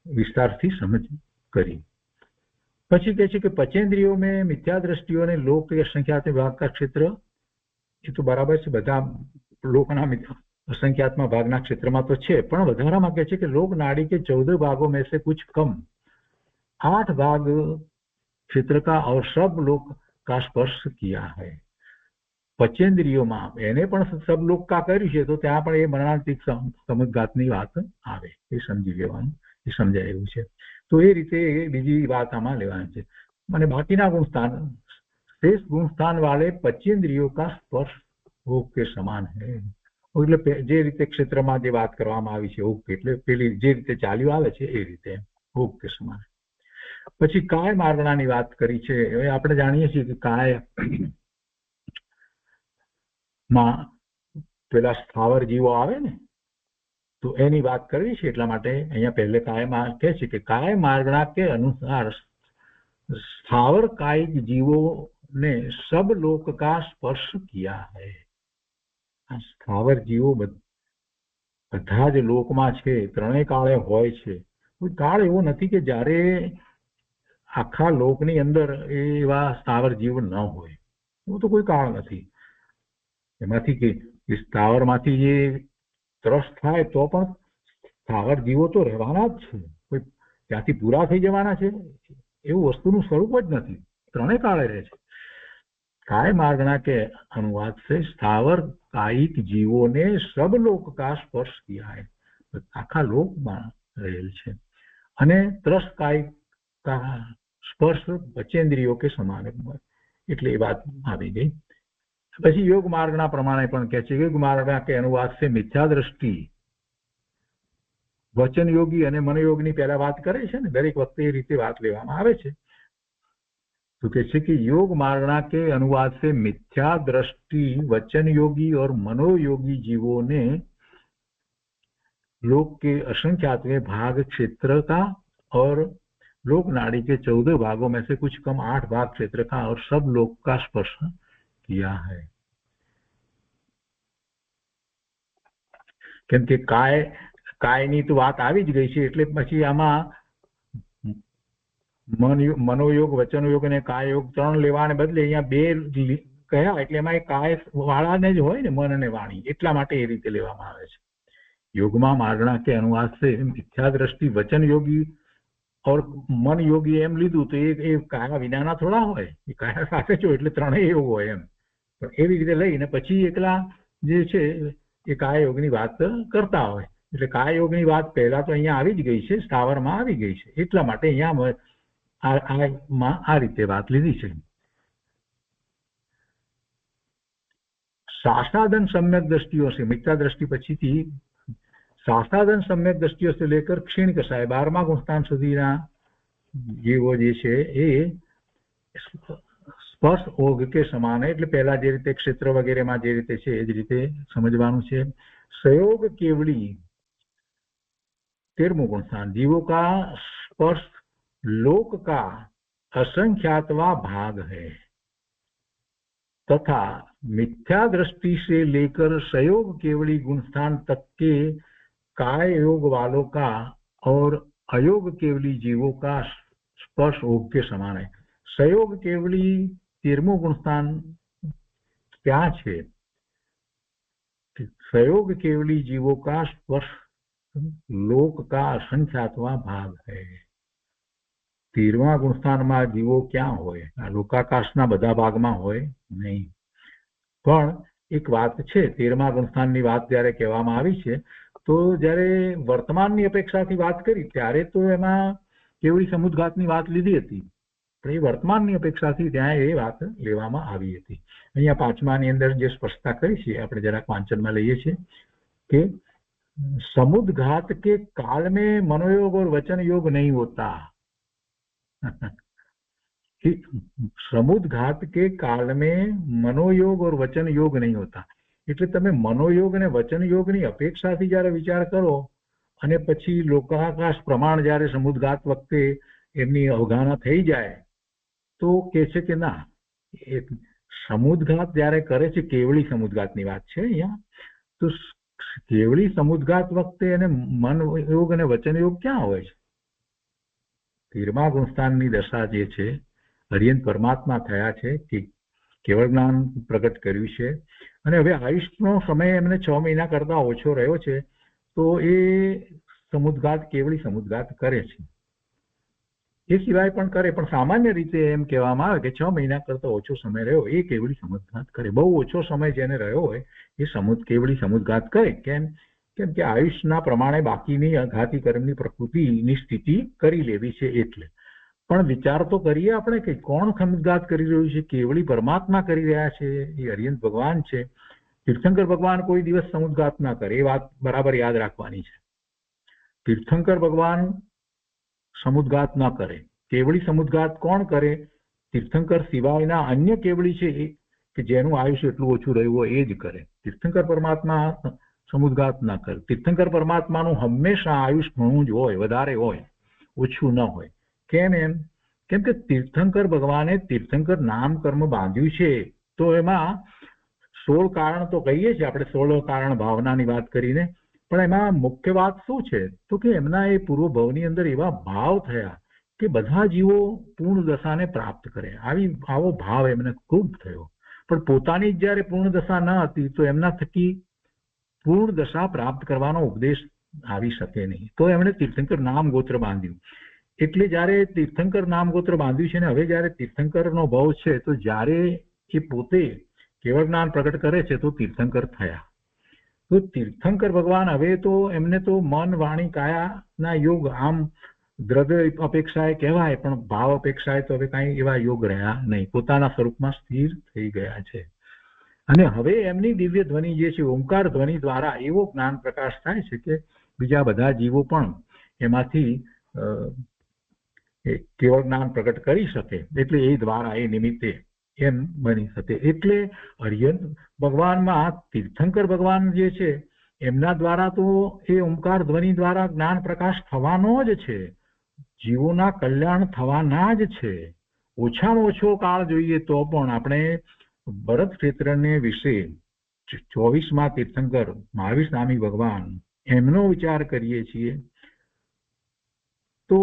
[SPEAKER 2] વિસ્તારથી સમજ કરી। પછી કહે છે કે પંચેન્દ્રિયો में मिथ्या दृष्टियों ने लोक के असंख्यात भाग का क्षेत्र, એ તો બરાબર છે, બધા લોકના असंख्यात्मक भागના ક્ષેત્રમાં તો છે, પણ વધારામાં કહે છે કે लोक नाड़ी के 14 भागों में से कुछ कम 8 भाग क्षेत्र का और सब लोक का स्पर्श किया है। પંચેન્દ્રિયોમાં એને પણ सब लोक का કર્યું છે, તો ત્યાં પણ એ મરણાંતિક સમુદ્ઘાતની વાત આવે, એ સમજી લેવાનું, એ સમજાયેલું છે। તો એ રીતે બીજી વાત આમાં લેવાની છે। અને બાકીના ગુણસ્થાન, शेष गुणस्थान वाले पंचेन्द्रियों का स्पर्श भोग के समान है। એટલે જે રીતે ક્ષેત્રમાં જે વાત કરવામાં આવી છે ભોગ, એટલે પેલી જે રીતે ચાલ્યું આવે છે એ રીતે ભોગ કે સમાન। પછી કાય મારણાની વાત કરી છે। હવે આપણે જાણીએ છીએ કે કાય માં પેલા સ્થાવર જીવો આવે ને, તો એની વાત કરવી છે એટલા માટે અહીંયા પહેલે કાયમાં કહે છે કે કાય मार्गणा के अनुसार स्थावर कायिक जीवों ने सब लोक का स्पर्श किया है। આ સ્થાવર જીવો બધા જ લોકમાં છે, ત્રણેય કાળે હોય છે. કોઈ કાળ એવો નથી કે જ્યારે આખા લોકની અંદર એવા સ્થાવર જીવ ન હોય. એવું તો કોઈ કાળ નથી. એમાંથી કે સ્થાવરમાંથી જે ત્રસ્ત થાય તો પણ સ્થાવર જીવો તો રહેવાના જ છે. કોઈ ત્યાંથી પૂરા થઈ જવાના છે એવું વસ્તુનું સ્વરૂપ જ નથી. ત્રણેય કાળે રહે છે. काय मार्गणा के अनुवाद से स्थावर कायिक जीवों ने सब लोक का स्पर्श किया है. आखा લોકમાં રહેલ છે. અને ત્રસ્ત કાયિક કા સ્પર્શ પંચેન્દ્રિયો કે સમાન એટલે એ વાત આવી ગઈ. પછી યોગ માર્ગના પ્રમાણે પણ કહે છે યોગ માર્ગના કે अनुवाद से मिथ्या दृष्टि વચન યોગી અને મનોયોગની પહેલા વાત કરે છે ને, દરેક વખતે એ રીતે વાત લેવામાં આવે છે. तो कैसे कि योग मार्गणा के अनुवाद से मिथ्या दृष्टि वचन योगी और मनोयोगी जीवों ने लोक के असंख्यातवें भाग क्षेत्र का और लोक नाड़ी के 14 भागों में से कुछ कम 8 भाग क्षेत्र का और सब लोक का स्पर्श किया है. केम के कायनी तो बात આવી જ ગઈ છે એટલે પછી આમાં मनोयोग वचन योग ने काय योग 3 લેવાને બદલે અહીંયા 2 કહ્યા એટલે એમાં કાય વાળાને જ હોય ને મન અને વાણી એટલા માટે એ રીતે લેવામાં આવે છે. योगमा मार्गणा के अनुवाद से मिथ्या दृष्टि वचन योगी और मन योगी એમ લીધું તો એ કાયા વિનાના થોડા હોય. એ કાયા સાથે જો એટલે ત્રણેય યોગ હોય એમ. પણ એવી રીતે લઈને પછી એકલા જે છે એ કાય યોગની વાત કરતા હોય. એટલે કાય યોગની વાત પહેલા તો અહીંયા આવી જ ગઈ છે, સ્થાવરમાં આવી ગઈ છે. એટલા માટે અહીંયા આ રીતે વાત લીધી છે. शास्त्रादन सम्यक दृष्टियों से मिथ्या दृष्टि पछीथी शास्त्रादन सम्यक दृष्टियों से लेकर क्षीण कसाय 12मा गुणस्थान सुधीना जीवो जे छे ए स्पर्श ओग के समान એટલે પહેલા જે રીતે ક્ષેત્ર વગેરેમાં જે રીતે છે એ જ રીતે સમજવાનું છે. संयोग केवली 13मो गुणस्थान जीवों का स्पर्श लोक का असंख्यातवा भाग है तथा मिथ्या दृष्टि से लेकर संयोग केवली गुणस्थान तक के काय योग वालों का और अयोग केवली जीवों का स्पर्श योग के समान है. संयोग केवली 13मो गुणस्थान क्या है? संयोग केवली जीवों का स्पर्श लोक का असंख्यातवा भाग है. 13મા ગુણસ્થાનમાં જીવો ક્યાં હોય? આ લોકાકાશના બધા ભાગમાં હોય નહીં. પણ એક વાત છે, 13મા ગુણસ્થાનની વાત જ્યારે કહેવામાં આવી છે તો જ્યારે વર્તમાનની અપેક્ષાથી વાત કરી ત્યારે તો એમાં કેવળી સમુદ્ઘાતની વાત લીધી હતી. પણ એ વર્તમાનની અપેક્ષાથી ત્યાં એ વાત લેવામાં આવી હતી. અહીંયા 5માની અંદર જે સ્પષ્ટતા કરી છે આપણે જરાક વાંચનમાં લઈએ છીએ કે समुद्घात के काल में मनोयोग और वचन योग नहीं होता. समुद्घात के काल में मनोयोग और वचन योग नहीं होता. એટલે તમે મનોયોગ અને વચન યોગની અપેક્ષાથી જ્યારે વિચાર કરો અને પછી લોકાકાશ પ્રમાણ જ્યારે સમુદ્ઘાત વખતે એમની અવગાહના થઈ જાય તો કહે છે કે ના, એ સમુદ્ઘાત જ્યારે કરે છે, કેવળી સમુદ્ઘાતની વાત છે અહીંયા, તો કેવળી સમુદ્ઘાત વખતે એને મન યોગ અને વચન યોગ ક્યાં હોય છે? 13મા ગુણસ્થાનની દશા જે છે હરિયન પરમાત્મા થયા છે કે કેવળ જ્ઞાન પ્રગટ કર્યું છે અને હવે આયુષનો સમય એમને 6 મહિના કરતા ઓછો રહ્યો છે તો એ સમુદ્ઘાત કેવળી સમુદ્ઘાત કરે છે. એ સિવાય પણ કરે, પણ સામાન્ય રીતે એમ કહેવામાં આવે કે 6 મહિના કરતા ઓછો સમય રહ્યો એ કેવળી સમુદ્ઘાત કરે. બહુ ઓછો સમય જેને રહ્યો હોય એ કેવળી સમુદ્ઘાત કરે. કેમ કે આયુષના પ્રમાણે બાકીની અઘાતી કર્મની પ્રકૃતિની સ્થિતિ કરી લેવી છે એટલે. પણ વિચાર તો કરીએ આપણે કે કોણ સમુદ્ઘાત કરી રહ્યું છે? કેવળી પરમાત્મા કરી રહ્યા છે, એ હરિયંત ભગવાન છે. તીર્થંકર ભગવાન કોઈ દિવસ સમુદ્ઘાત ના કરે, એ વાત બરાબર યાદ રાખવાની છે. તીર્થંકર ભગવાન સમુદ્ઘાત ન કરે. કેવળી સમુદ્ઘાત કોણ કરે? તીર્થંકર સિવાયના અન્ય કેવળી છે કે જેનું આયુષ્ય એટલું ઓછું રહ્યું હોય એ જ કરે. તીર્થંકર પરમાત્મા સમુદ્ઘાત ના કરે. તીર્થંકર પરમાત્માનું હંમેશા આયુષ ઘણું જ હોય, વધારે હોય, ઓછું ન હોય. કેમ એમ? કેમ કે તીર્થંકર ભગવાને તીર્થંકર નામ કર્મ બાંધ્યું છે, તો એમાં 16 કારણ તો કહીએ છીએ આપણે, 16 કારણ ભાવનાની વાત કરીને, પણ એમાં મુખ્ય વાત શું છે? તો કે એમના એ પૂર્વ ભવની અંદર એવા ભાવ થયા કે બધા જીવો પૂર્ણ દશાને પ્રાપ્ત કરે. આવો ભાવ એમને ખૂબ થયો. પણ પોતાની જ જયારે પૂર્ણ દશા ન હતી તો એમના થકી પૂર્ણ દશા પ્રાપ્ત કરવાનો ઉપદેશ આવી શકે નહીં. તો એમણે તીર્થંકર નામ ગોત્ર બાંધ્યું. એટલે જયારે તીર્થંકર નામ ગોત્ર બાંધ્યું છે ને હવે જયારે તીર્થંકરનો ભાવ છે, તો જયારે એ પોતે કેવળ જ્ઞાન પ્રગટ કરે છે તો તીર્થંકર થયા. તો તીર્થંકર ભગવાન હવે તો એમને તો મન વાણી કાયાના યોગ આમ દ્રવ્ય અપેક્ષાએ કહેવાય, પણ ભાવ અપેક્ષાએ તો હવે કાંઈ એવા યોગ રહ્યા નહીં. પોતાના સ્વરૂપમાં સ્થિર થઈ ગયા છે. અને હવે એમની દિવ્ય ધ્વનિ જે છે, ઓમકાર ધ્વનિ દ્વારા એવો જ્ઞાન પ્રકાશ થાય છે કે બીજા બધા જીવો પણ એમાંથી કેવળ જ્ઞાન પ્રગટ કરી શકે. એટલે એ દ્વારા એ નિમિત્તે એમ બની શકે. એટલે અર્યંત ભગવાનમાં તીર્થંકર ભગવાન જે છે એમના દ્વારા તો એ ઓમકાર ધ્વનિ દ્વારા જ્ઞાન પ્રકાશ થવાનો જ છે, જીવોના કલ્યાણ થવાના જ છે. ઓછામાં ઓછો કાળ જોઈએ તો પણ આપણે ભરત ક્ષેત્રને વિશે 24મા તીર્થંકર મહાવીર સ્વામી ભગવાન એમનો વિચાર કરીએ છીએ તો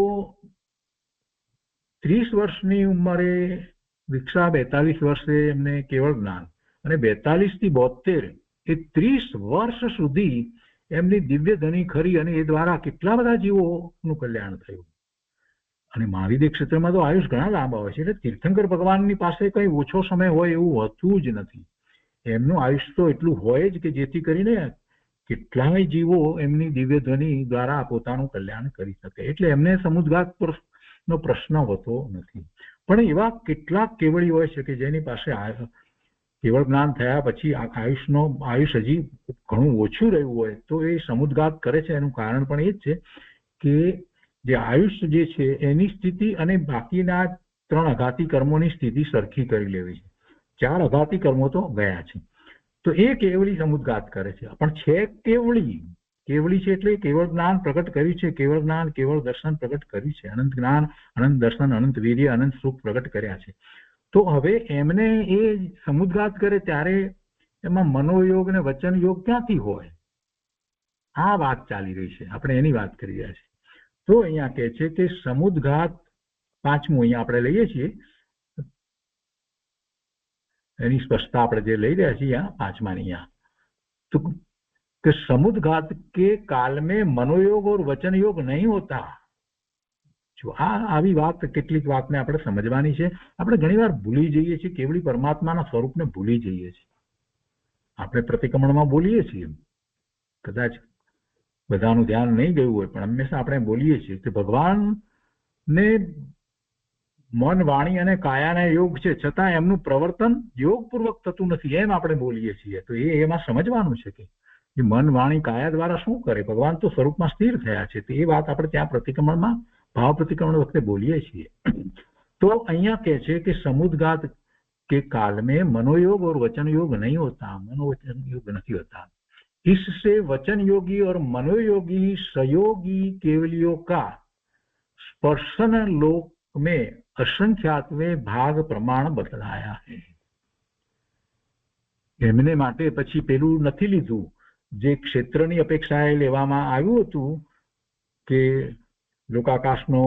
[SPEAKER 2] 30 વર્ષની ઉંમરે દીક્ષા, 42 વર્ષે એમને કેવળ જ્ઞાન, અને 42 થી 72 એ 30 વર્ષ સુધી એમની દિવ્ય ધ્વનિ ખરી, અને એ દ્વારા કેટલા બધા જીવોનું કલ્યાણ થયું. અને મહાવીર ક્ષેત્રમાં તો આયુષ ઘણા લાંબા હોય છે. એટલે તીર્થંકર ભગવાનની પાસે કઈ ઓછો સમય હોય એવું હોતું જ નથી. એમનું આયુષ તો એટલું હોય જ કે જેથી કરીને કેટલાય જીવો એમની દિવ્ય ધ્વનિ દ્વારા પોતાનું કલ્યાણ કરી શકે. એટલે એમને સમુદ્ઘાત નો પ્રશ્ન હોતો નથી. પણ એવા કેટલાક કેવળી હોય છે કે જેની પાસે કેવળ જ્ઞાન થયા પછી આયુષ હજી ઘણું ઓછું રહ્યું હોય તો એ સમુદ્ઘાત કરે છે. એનું કારણ પણ એ જ છે કે જે આયુષ જે છે એની સ્થિતિ અને બાકીના 3 અઘાતી કર્મોની સ્થિતિ સરખી કરી લેવી છે. 4 અઘાતી કર્મો તો ગયા છે, તો એ કેવળી સમુદ્ઘાત કરે છે. પણ છે કેવળી છે એટલે કેવળ જ્ઞાન પ્રગટ કર્યું છે. કેવળ જ્ઞાન, કેવળ દર્શન પ્રગટ કર્યું છે. અનંત જ્ઞાન, અનંત દર્શન, અનંત વીર્ય, અનંત સુખ પ્રગટ કર્યા છે. તો હવે એમને એ સમુદ્ઘાત કરે ત્યારે એમાં મનોયોગ અને વચન યોગ ક્યાંથી હોય? આ વાત ચાલી રહી છે, આપણે એની વાત કરી રહ્યા છીએ. તો અહીંયા કહે છે કે સમુદ્ઘાત 5મું અહીંયા આપણે લઈએ છીએ, એની સ્પષ્ટતા આપણે જે લઈ રહ્યા છીએ 5માની અહીંયા, તો कि समुद्घात के काल में मनोयोग और वचन योग नहीं होता. જો આવી વાત, કેટલીક વાતને આપણે સમજવાની છે. આપણે ઘણીવાર ભૂલી જઈએ છીએ, કેવળી પરમાત્માના સ્વરૂપને ભૂલી જઈએ છીએ. આપણે પ્રતિક્રમણમાં બોલીએ છીએ, કદાચ બધાનું ધ્યાન નહીં ગયું હોય, પણ હંમેશા આપણે બોલીએ છીએ કે ભગવાનને મન, વાણી અને કાયાના યોગ છે, છતાં એમનું પ્રવર્તન યોગપૂર્વક થતું નથી, એમ આપણે બોલીએ છીએ. તો એમાં સમજવાનું છે કે મન, વાણી, કાયા દ્વારા શું કરે? ભગવાન તો સ્વરૂપમાં સ્થિર થયા છે. તો એ વાત આપણે ત્યાં પ્રતિક્રમણમાં, ભાવ પ્રતિક્રમણ વખતે બોલીએ છીએ. તો અહીંયા કહે છે કે સમુદ્ઘાત के काल में मनोयोग और वचन योग नहीं होता, मनोवचन योग नहीं होता. इससे वचन योगी और मनोयोगी सहयोगी केवलियों का स्पर्शन लोक में असंख्यातवे भाग प्रमाण बदलाया है. એમને માટે પછી પેલું નથી લીધું જે ક્ષેત્રની અપેક્ષાએ લેવામાં આવ્યું હતું કે લોકાકાશનો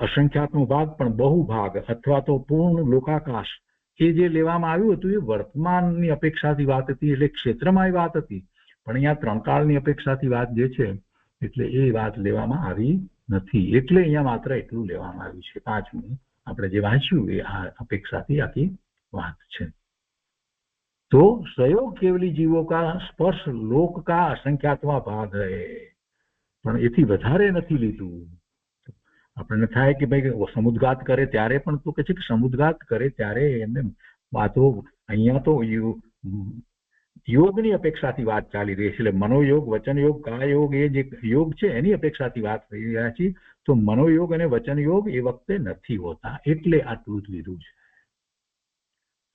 [SPEAKER 2] અસંખ્યાતનો ભાગ, પણ બહુ ભાગ અથવા તો પૂર્ણ લોકાકાશ, એ જે લેવામાં આવ્યું હતું એ વર્તમાનની અપેક્ષાથી વાત હતી, એટલે ક્ષેત્રમાં એ વાત હતી. પણ અહીંયા 3 કાળની અપેક્ષાથી વાત જે છે એટલે એ વાત લેવામાં આવી નથી. એટલે અહીંયા માત્ર એટલું લેવામાં આવ્યું છે. 5મું આપણે જે વાંચ્યું એ આ અપેક્ષાથી આખી વાત છે. तो सहयोग केवली जीवों का स्पर्श लोक का असंख्यातवा भाग है, પણ એથી વધારે નથી લીધું. આપણને થાય કે ભાઈ સમુદ્ઘાત કરે ત્યારે પણ તો કે છે કે સમુદ્ઘાત કરે ત્યારે એમને વાતો, અહીંયા તો યોગની અપેક્ષાથી વાત ચાલી રહી છે. એટલે મનોયોગ, વચન યોગ, કાયા યોગ, એ જે યોગ છે એની અપેક્ષાથી વાત કરી રહ્યા છીએ. તો મનોયોગ અને વચન યોગ એ વખતે નથી હોતા, એટલે આટલું જ લીધું છે.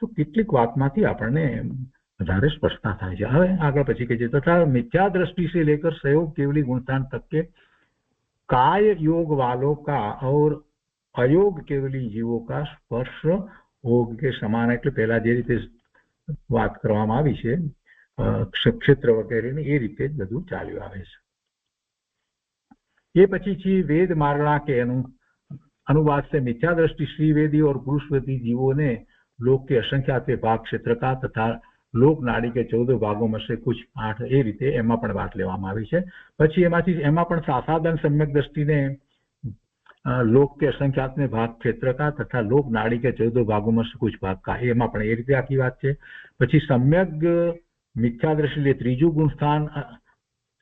[SPEAKER 2] તો કેટલીક વાતમાંથી આપણને વધારે સ્પષ્ટતા થાય છે। હવે આગળ પછી કહે છે તથા मिथ्या दृष्टि से लेकर सहयोग केवली गुणस्थान तक के काय योग वालों का और अयोग केवली जीवों का स्पर्श योग के समान। એટલે પહેલા જે રીતે વાત કરવામાં આવી છે ક્ષેત્ર વગેરેની એ રીતે જ બધું ચાલ્યું આવે છે। ये પછી છે वेद मारणा के अनुवाद से मिथ्या दृष्टि श्रीवेदी और पुरुषवेदी जीवों ने लोक के असंख्यात भाग क्षेत्र का तथा लोक नाड़ी के 14 भागों में से कुछ 8 એ રીતે એમાં પણ વાત લેવામાં આવી છે। પછી એમાં પણ સાસાદન सम्यक दृष्टि ने लोक के असंख्यात में भाग क्षेत्र का तथा लोक नाड़ी के 14 भागों में से कुछ भाग का એમાં પણ એ રીતે આખી વાત છે। પછી सम्यक मिथ्या दृष्टि ત્રીજું गुणस्थान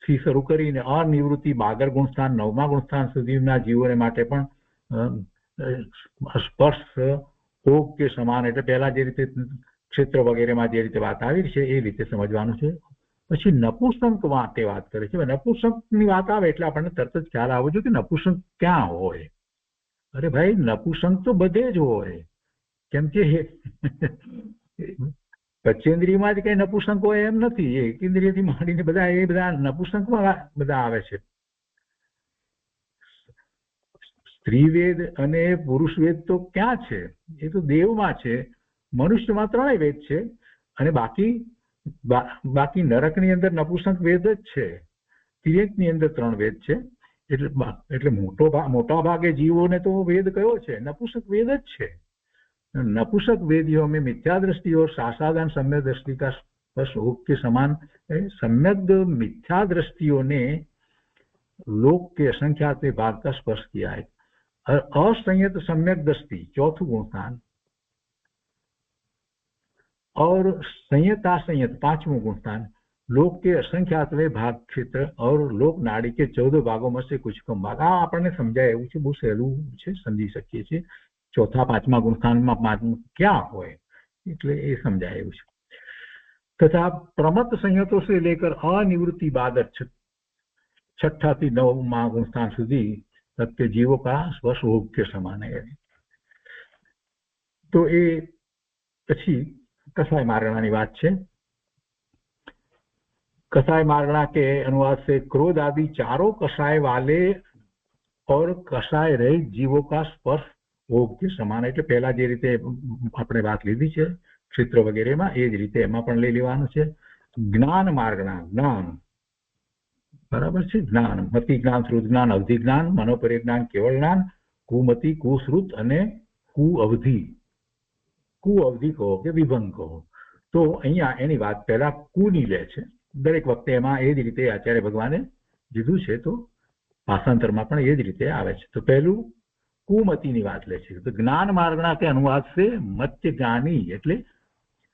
[SPEAKER 2] થી શરૂ કરીને અનિવૃત્તિ 12 ગુણસ્થાન 9મા ગુણસ્થાન સુધીના જીવોને માટે પણ સ્પર્શ ભોગ કે સમાન। એટલે પહેલા જે રીતે ક્ષેત્ર વગેરેમાં જે રીતે વાત આવી છે એ રીતે સમજવાનું છે। પછી નપુંસક માટે વાત કરે છે। નપુંસકની વાત આવે એટલે આપણને તરત જ ખ્યાલ આવવો જોઈએ કે નપુંસક ક્યાં હોય। અરે ભાઈ નપુંસક તો બધે જ હોય, કેમ કે પંચેન્દ્રિયમાં જ કઈ નપુંસક હોય એમ નથી। એક ઇન્દ્રિયથી માંડીને બધા એ બધા નપુંસકમાં બધા આવે છે। સ્ત્રીવેદ અને પુરુષવેદ તો ક્યાં છે? એ તો દેવમાં છે, મનુષ્યમાં 3 વેદ છે અને બાકી નરકની અંદર નપુંસક વેદ જ છે, તિર્યકની અંદર 3 વેદ છે। એટલે મોટા ભાગે जीवोने तो वेद कयो છે? नपुंसक वेद જ છે। नपुंसक वेदियों में मिथ्या दृष्टि और सासादान सम्यक दृष्टि का स्पर्श योग के समान। सम्यक मिथ्या दृष्टियों ने लोक के असंख्यात भाग का स्पर्श किया है। असंयत सम्यक दृष्टि 4थું गुणस्थान और संयतासंयत 5वां गुणस्थान लोक के असंख्यातवे भाग क्षेत्र और लोक नाड़ी के 14 भागों में से कुछ कम भाग। आ आपने समजाय एवं छे, बहुत सहेलू छे, समझी सकीए छे। चौथा 5मा गुणस्थान में 5 क्या होय એટલે એ સમજાય એવું છે। तथा प्रमत्त संयतों से लेकर अनिवृत्ति 12 6ठा થી 9मा गुणस्थान સુધી तक के जीवों का स्पर्श योग के समान है। तो ये પછી कसाय मारणा की बात है। कसाय मारणा के अनुवाद से क्रोध आदि चारों कसाय वाले और कसाय रहित जीवों का स्पर्श योग के समान। એટલે પહેલા જે રીતે આપણે વાત લીધી છે ક્ષેત્ર વગેરેમાં એ જ રીતે એમાં પણ લઈ લેવાનું છે। જ્ઞાન માર્ગના જ્ઞાન બરાબર છે। જ્ઞાન મતિ જ્ઞાન શ્રુત જ્ઞાન અવધિ જ્ઞાન મનોપરિજ્ઞાન કેવળ જ્ઞાન કુમતિ કુશ્રુત અને કુઅવધિ કહો કે વિભંગ કહો। તો અહીંયા એની વાત પહેલા કુની લે છે। દરેક વખતે એમાં એ જ રીતે આચાર્ય ભગવાને કીધું છે તો ભાષાંતરમાં પણ એ જ રીતે આવે છે। તો પહેલું कुमति बात ले तो ज्ञान मार्गना के अनुवाद से मत्य ज्ञानी एटले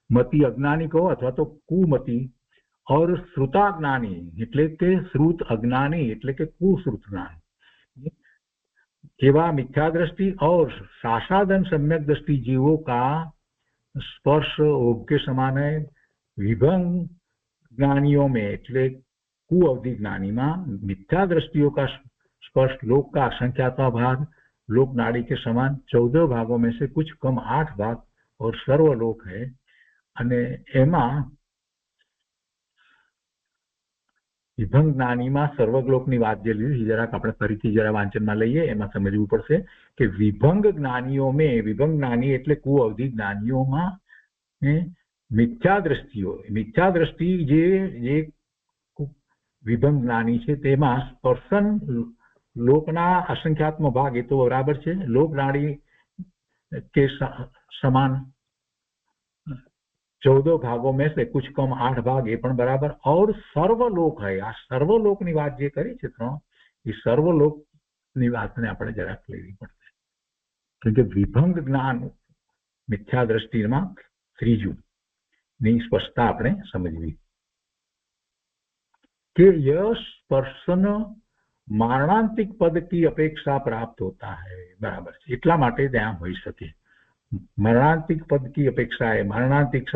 [SPEAKER 2] मति अज्ञानी कहो अथवा तो कुमति और श्रुताज्ञानी एटले के श्रुत अज्ञानी एटले के कुश्रुत ज्ञान एवं मिथ्या दृष्टि और सासादन सम्यक दृष्टि जीवों का स्पर्श योग के समान है। विभंग ज्ञानियों में एटले कुअवधि ज्ञानी में मिथ्या दृष्टियों का स्पर्श लोक का असंख्याता भाग लोक नाड़ी के समान 14 भागों में से कुछ कम 8 भाग और सर्वलोक है। अने एमा विभंग ज्ञानी में सर्वलोकनी बात जे लीधी जरा આપણે ફરીથી જરા વાંચનમાં લઈએ એમાં સમજવું પડશે કે વિભંગ જ્ઞાનીઓ में विभंग ज्ञानी એટલે કુઅવધિ જ્ઞાનીઓમાં મિથ્યા દૃષ્ટિ જે વિભંગ જ્ઞાની છે તેમાં સ્પર્શન लोकना असंख्यात्मक भाग ये तो बराबर है। लोक नाड़ी के समान 14 भागों में से कुछ कम 8 भाग ये पण बराबर और सर्वलोक है। आ सर्वलोक की बात जे करी छे तो ये सर्वलोक की बात ने आपणे जरा लेवी पड़शे क्योंकि विभंग ज्ञान मिथ्या दृष्टि में त्रीजू नी स्पष्टता आपणे समजवी के यश स्पर्शन मारणांतिक पद की अपेक्षा प्राप्त होता है। बराबर એટલા માટે ત્યાં હોઈ શકે मरणांतिक पद की अपेक्षा है। मरणांतिक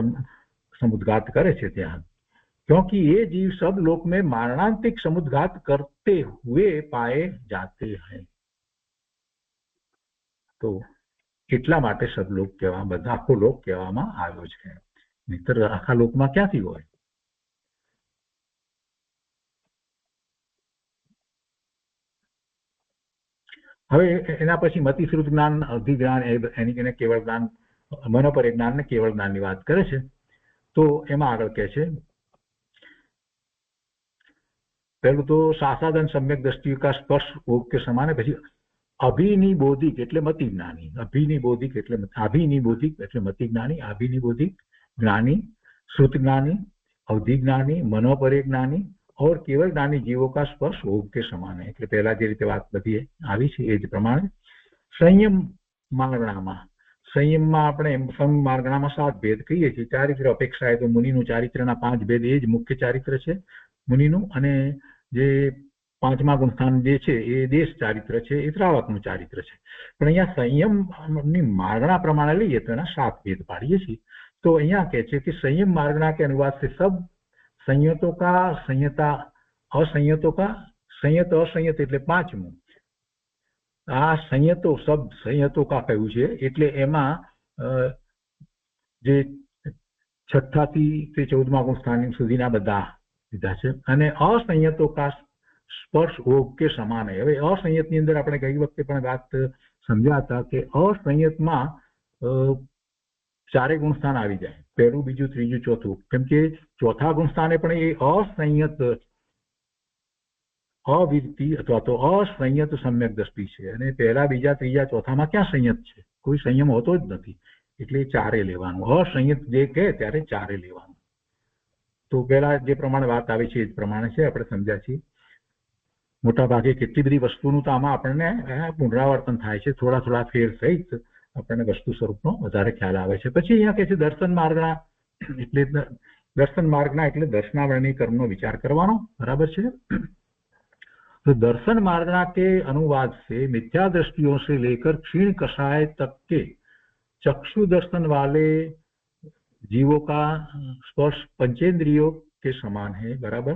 [SPEAKER 2] समुद्घात करे छे ત્યાં क्योंकि ये जीव सब लोक में मरणांतिक समुद्घात करते हुए पाए जाते हैं। तो એટલા માટે सब लोक કહેવા બધા આખો લોક કહેવામાં આવ્યો છે। નહીતર આખા લોકમાં ક્યાંથી હોય? હવે એના પછી મતિશ્રુત જ્ઞાન, અવધિ જ્ઞાન, એને કેવળ જ્ઞાન, મનોપરે જ્ઞાન ને કેવળ જ્ઞાનની વાત કરે છે. તો એમાં આગળ કહે છે, પહેલું તો સાસાદન સમ્યક દ્રષ્ટિ કા સ્પર્શ ઓકે સમાન, પછી અભિનિબોધિક એટલે મતિ જ્ઞાની, અભિનિબોધિક એટલે અભિનિબોધિક એટલે મતિ જ્ઞાની, અભિનિબોધિક જ્ઞાની, श्रुत ज्ञानी, अवधि ज्ञानी, मनोपरे ज्ञानी और केवल ज्ञानी जीवों का स्पर्श भोग के समान है. એટલે પહેલા જે રીતે વાત બધી આવી છે એ જ પ્રમાણે સંયમ માર્ગણામાં, સંયમમાં આપણે સંયમ માર્ગણામાં 7 ભેદ કહીએ છીએ. ચારિત્ર અપેક્ષાએ તો મુનિનું ચારિત્રના 5 ભેદ એ જ મુખ્ય ચારિત્ર છે મુનિનું, અને જે 5મા ગુણસ્થાન જે છે એ દેશ ચારિત્ર છે, એ ત્રાવકનું ચારિત્ર છે. પણ અહીંયા સંયમની માર્ગણા પ્રમાણે લઈએ તો એના 7 ભેદ પાડીએ છીએ. तो અહીંયા કહે છે कि संयम मार्गना के अनुवाद से सब संयतों का संयता असंयतों का संयत असंयत એટલે 5મું. આ સંયતો શબ્દ સંયતો કા કહ્યું છે એટલે એમાં જે 6થા થી તે 14મા ગુણ સ્થાન સુધીના બધા લીધા છે. અને અસંયતો કા સ્પર્શ ભોગ કે સમાન है. હવે અસંયતની અંદર આપણે ગઈ વખતે પણ વાત સમજ્યા હતા કે અસંયતમાં 4 ગુણસ્થાન આવી જાય, પહેલું, બીજું, ત્રીજું, ચોથું. કેમ કે ચોથા ગુણસ્થાને પણ એ અસંયત અવિરતિ અથવા તો અસંયત સમ્યક દ્રષ્ટિ છે, અને પહેલા, બીજા, ત્રીજા, ચોથામાં ક્યાં સંયત છે? કોઈ સંયમ હોતો જ નથી. એટલે 4 લેવાનું. અસંયત જે કહે ત્યારે 4 લેવાનું. તો પહેલા જે પ્રમાણે વાત આવી છે એ જ પ્રમાણે છે, આપણે સમજ્યા છીએ. મોટા ભાગે કેટલી બધી વસ્તુનું તો આમાં આપણને પુનરાવર્તન થાય છે, થોડા થોડા ફેર સહિત આપણને વસ્તુ સ્વરૂપનો વધારે ખ્યાલ આવે છે. પછી અહીંયા કહે છે દર્શન માર્ગના, એટલે દર્શન માર્ગના એટલે દર્શનાવરણી કર્મનો વિચાર કરવાનો. બરાબર છે. तो दर्शन मार्गना के अनुवाद से मिथ्या दृष्टियों से लेकर क्षीण कषाय तक के चक्षु दर्शन वाले जीवों का स्पर्श पंचेंद्रियों के समान है. बराबर.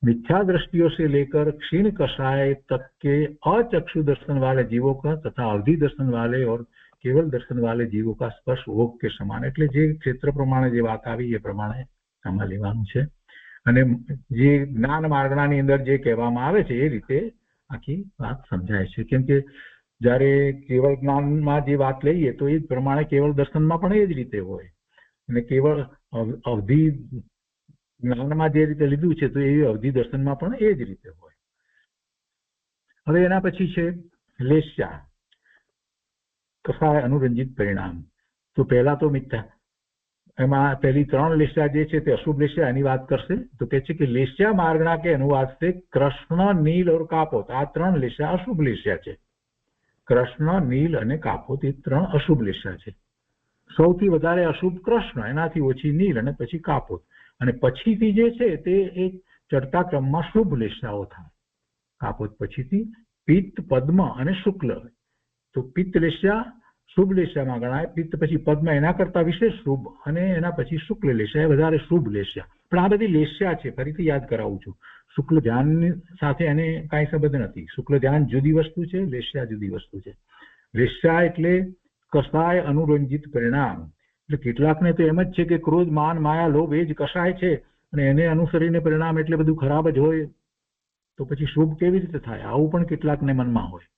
[SPEAKER 2] मिथ्या दृष्टियों से लेकर क्षीण कषाय तक के अचक्षु दर्शन वाले जीवों का तथा अवधि दर्शन वाले और केवल दर्शन वाले जीवों का स्पर्श भोग के समान. એટલે જે ક્ષેત્ર પ્રમાણે જે વાત આવી એ પ્રમાણે આમાં લેવાનું છે. અને જે જ્ઞાન માર્ગણાની અંદર જે કહેવામાં આવે છે એ રીતે આખી વાત સમજાય છે. કેમ કે જ્યારે કેવળ જ્ઞાનમાં જે વાત લઈએ તો એ જ પ્રમાણે કેવળ દર્શનમાં પણ એ જ રીતે હોય, અને કેવળ અવધિ જ્ઞાનમાં જે રીતે લીધું છે તો એ અવધિ દર્શનમાં પણ એ જ રીતે હોય. હવે એના પછી છે લેશ્યા કસાય અનુરંજિત પરિણામ. તો પહેલા તો મિથ્યા, એમાં પહેલી 3 લેશ્યા જે છે તે અશુભ લેશ્યા, એની વાત કરશે. તો કહે છે કે લેશ્યા માર્ગણા કે અનુવાદ से કૃષ્ણ, નીલ और કાપોત, આ 3 લેશ્યા અશુભ લેશ્યા છે. કૃષ્ણ, નીલ અને કાપોત એ 3 અશુભ લેશ્યા છે. સૌથી વધારે અશુભ કૃષ્ણ, એનાથી ઓછી નીલ, અને પછી કાપોત. અને પછીથી જે છે તે એક ચડતા ક્રમમાં શુભ લેશ્યાઓ થાય. કાપોત પછીથી પિત્ત, પદ્મ અને શુક્લ. તો પિત્ત લેશ્યા શુભ લેશ્યામાં ગણાય, પિત્ત પછી પદ્મ એના કરતા વિશેષ શુભ, અને એના પછી શુક્લ લેશ્યા એ વધારે શુભ લેશ્યા. પણ આ બધી લેશ્યા છે, ફરીથી યાદ કરાવું છું. શુક્લ ધ્યાન સાથે એને કાંઈ સંબંધ નથી. શુક્લ ધ્યાન જુદી વસ્તુ છે, લેશ્યા જુદી વસ્તુ છે. લેશ્યા એટલે કસાય અનુરંજિત પરિણામ. એટલે કેટલાકને તો એમ જ છે કે ક્રોધ, માન, માયા, લોભ એ જ કસાય છે, અને એને અનુસરીને પરિણામ એટલે બધું ખરાબ જ હોય, તો પછી શુભ કેવી રીતે થાય? આવું પણ કેટલાકને મનમાં હોય.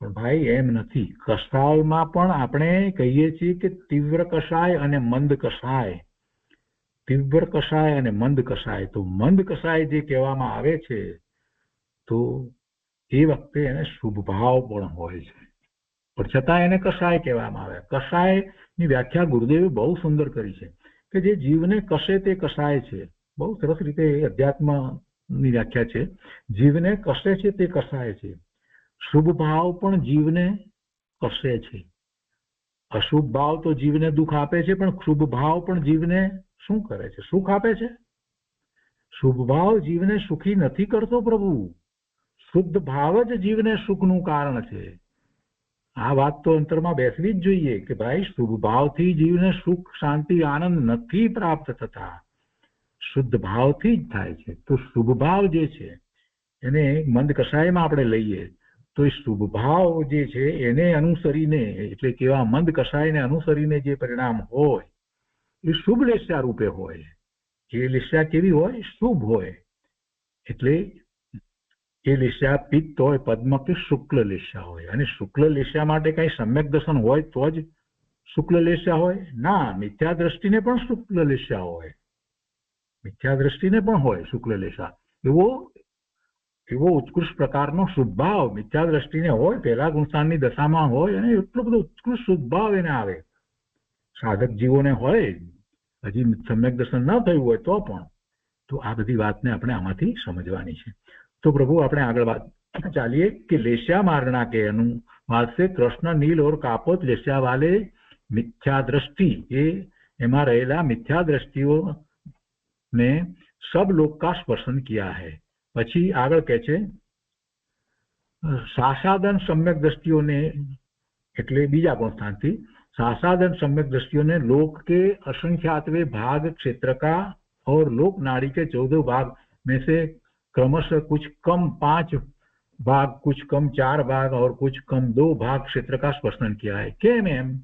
[SPEAKER 2] પણ ભાઈ એમ નથી. કષાયમાં પણ આપણે કહીએ છીએ કે તીવ્ર કષાય અને મંદ કષાય. તીવ્ર કષાય અને મંદ કષાય. તો મંદ કષાય જે કહેવામાં આવે છે તો એ વખતે એને શુભ ભાવ પણ હોય છે, પણ છતાં એને કષાય કહેવામાં આવે. કષાયની વ્યાખ્યા ગુરુદેવે બહુ સુંદર કરી છે કે જે જીવને કશે તે કષાય છે. બહુ સરસ રીતે અધ્યાત્મની વ્યાખ્યા છે. જીવને કશે છે તે કષાય છે. શુભ ભાવ પણ જીવને કશે છે. અશુભ ભાવ તો જીવને દુઃખ આપે છે, પણ શુભ ભાવ પણ જીવને શું કરે છે? સુખ આપે છે. શુભ ભાવ જીવને સુખી નથી કરતો પ્રભુ. શુદ્ધ ભાવ જ જીવને સુખનું કારણ છે. આ વાત તો અંતરમાં બેસવી જ જોઈએ કે ભાઈ શુભ ભાવથી જીવને સુખ, શાંતિ, આનંદ નથી પ્રાપ્ત થતા, શુદ્ધ ભાવથી જ થાય છે. તો શુભ ભાવ જે છે એને મંદ કષાયમાં આપણે લઈએ તો એ શુભ ભાવ જે છે એને અનુસરીને, એટલે કેવા મંદ કષાયને અનુસરીને જે પરિણામ હોય એ શુભ લેસ્યા રૂપે હોય. એ લેસ્યા કેવી હોય? શુભ હોય. એટલે એ લેસ્યા પિત્ત હોય, પદ્મ કે શુક્લ લેસ્યા હોય. અને શુક્લ લેસ્યા માટે કઈ સમ્યક દર્શન હોય તો જ શુક્લ લેસ્યા હોય? ના, મિથ્યા દ્રષ્ટિને પણ શુક્લ લેસ્યા હોય. મિથ્યા દ્રષ્ટિને પણ હોય શુક્લ લેસ્યા. એવો ઉત્કૃષ્ટ પ્રકારનો શુભભાવ મિથ્યા દ્રષ્ટિને હોય, પહેલા ગુણસ્થાનની દશામાં હોય, અને એટલો બધો ઉત્કૃષ્ટ શુભભાવ એને આવે. સાધક જીવોને હોય, હજી સમ્યક દર્શન ન થયું હોય તો પણ. તો આ બધી વાતને આપણે આમાંથી સમજવાની છે. તો પ્રભુ આપણે આગળ વાત ચાલીએ कि लेस्या मारना के अनुवाद से कृष्ण नील और कापोत लेस्या वाले मिथ्या दृष्टि ये एमा रहेला मिथ्या दृष्टिओ ने सब लोग का स्पर्शन किया है. પછી આગળ કહે છે સાસાદન સમ્યક દ્રષ્ટિઓને, એટલે બીજા ગુણસ્થાનથી, सासादन सम्यक दृष्टियों ने लोक के असंख्यातवे भाग क्षेत्र का और लोक नाड़ी के 14 भाग में से क्रमशः कुछ कम 5 भाग, कुछ कम 4 भाग और कुछ कम 2 भाग क्षेत्र का स्पर्शन किया है. केम एम?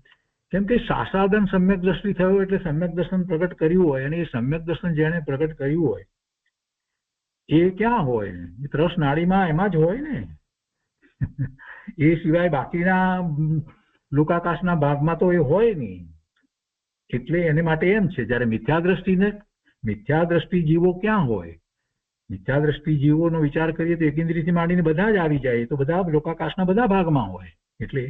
[SPEAKER 2] केम के सासादन सम्यक दृष्टि थयो એટલે सम्यक दर्शन प्रकट કર્યું હોય, અને એ सम्यक दर्शन જેણે પ્રકટ કર્યું હોય એ ક્યાં હોય? ત્રસ નાડીમાં એમાં જ હોય ને. એ સિવાય બાકીના લોકાકાશના ભાગમાં તો એ હોય નહીં. એટલે એને માટે એમ છે, જ્યારે મિથ્યા દ્રષ્ટિ જીવો ક્યાં હોય? મિથ્યા દ્રષ્ટિ જીવોનો વિચાર કરીએ તો એકેન્દ્રીયથી માંડીને બધા જ આવી જાય, તો બધા લોકાકાશના બધા ભાગમાં હોય. એટલે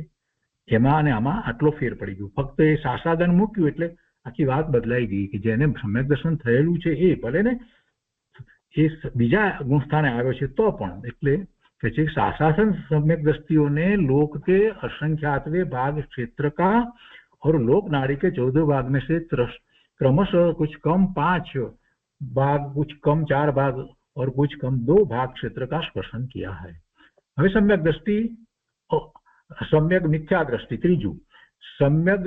[SPEAKER 2] એમાં અને આમાં આટલો ફેર પડી ગયો. ફક્ત એ સાસાદન મૂક્યું એટલે આખી વાત બદલાઈ ગઈ કે જેને સમ્યક દર્શન થયેલું છે એ ભલે ને એ બીજા ગુણસ્થાને આવ્યો છે તો પણ. એટલે કે છે सासासन सम्यक दृष्टियों ने लोक के असंख्यातवे भाग क्षेत्र का और लोक नाड़ी के 14 भाग में से क्रमशः कुछ कम 5 भाग, कुछ कम 4 भाग और कुछ कम 2 भाग क्षेत्र का स्पर्शन किया है. હવે सम्यक दृष्टि, सम्यक मिथ्या दृष्टि ત્રીજું, सम्यक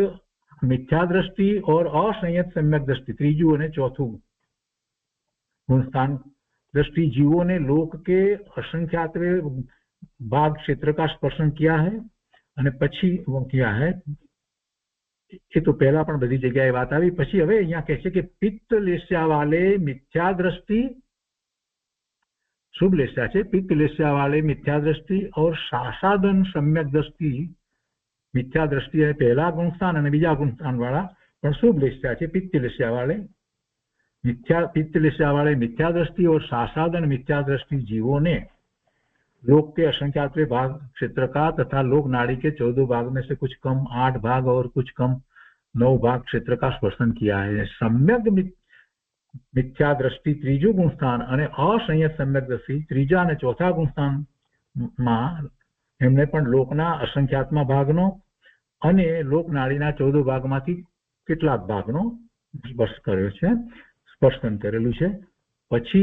[SPEAKER 2] मिथ्या दृष्टि और असंयत सम्यक दृष्टि ત્રીજું અને ચોથું गुणस्थान. दृष्टि जीवों ने लोक के असंख्यातवे भाग क्षेत्र का स्पर्शन किया है. અને પછી किया है એ તો પહેલા પણ બધી જગ્યાએ વાત આવી. પછી હવે અહીંયા કહે છે કે પિત્ત લેસ્યા વાલે મિથ્યા દ્રષ્ટિ, શુભ લેસ્યા છે, પિત્ત લેસ્યા વાલે મિથ્યા દ્રષ્ટિ और सासादन सम्यक दृष्टि मिथ्या दृष्टि, અને પહેલા ગુણસ્થાન અને બીજા ગુણસ્થાન વાળા પણ શુભ લેસ્યા છે. પિત્ત લેસ્યા वाले मिथ्या दृष्टि और सासादन मिथ्या दृष्टि जीवों ने लोक के असंख्यातवे भाग क्षेत्र का तथा लोक नाड़ी के 14 भाग में से कुछ कम 8 भाग और कुछ कम 9 भाग क्षेत्र का स्पर्शन किया है. सम्यक मिथ्या दृष्टि ત્રીજું ગુણસ્થાન અને असंयत सम्यक दृष्टि ત્રીજા અને ચોથા ગુણસ્થાનમાં એમને પણ લોકના અસંખ્યાત્મા ભાગનો અને લોક નાડીના 14 ભાગમાંથી કેટલાક ભાગનો સ્પર્શ કર્યો છે, સ્પર્શન કરેલું છે. પછી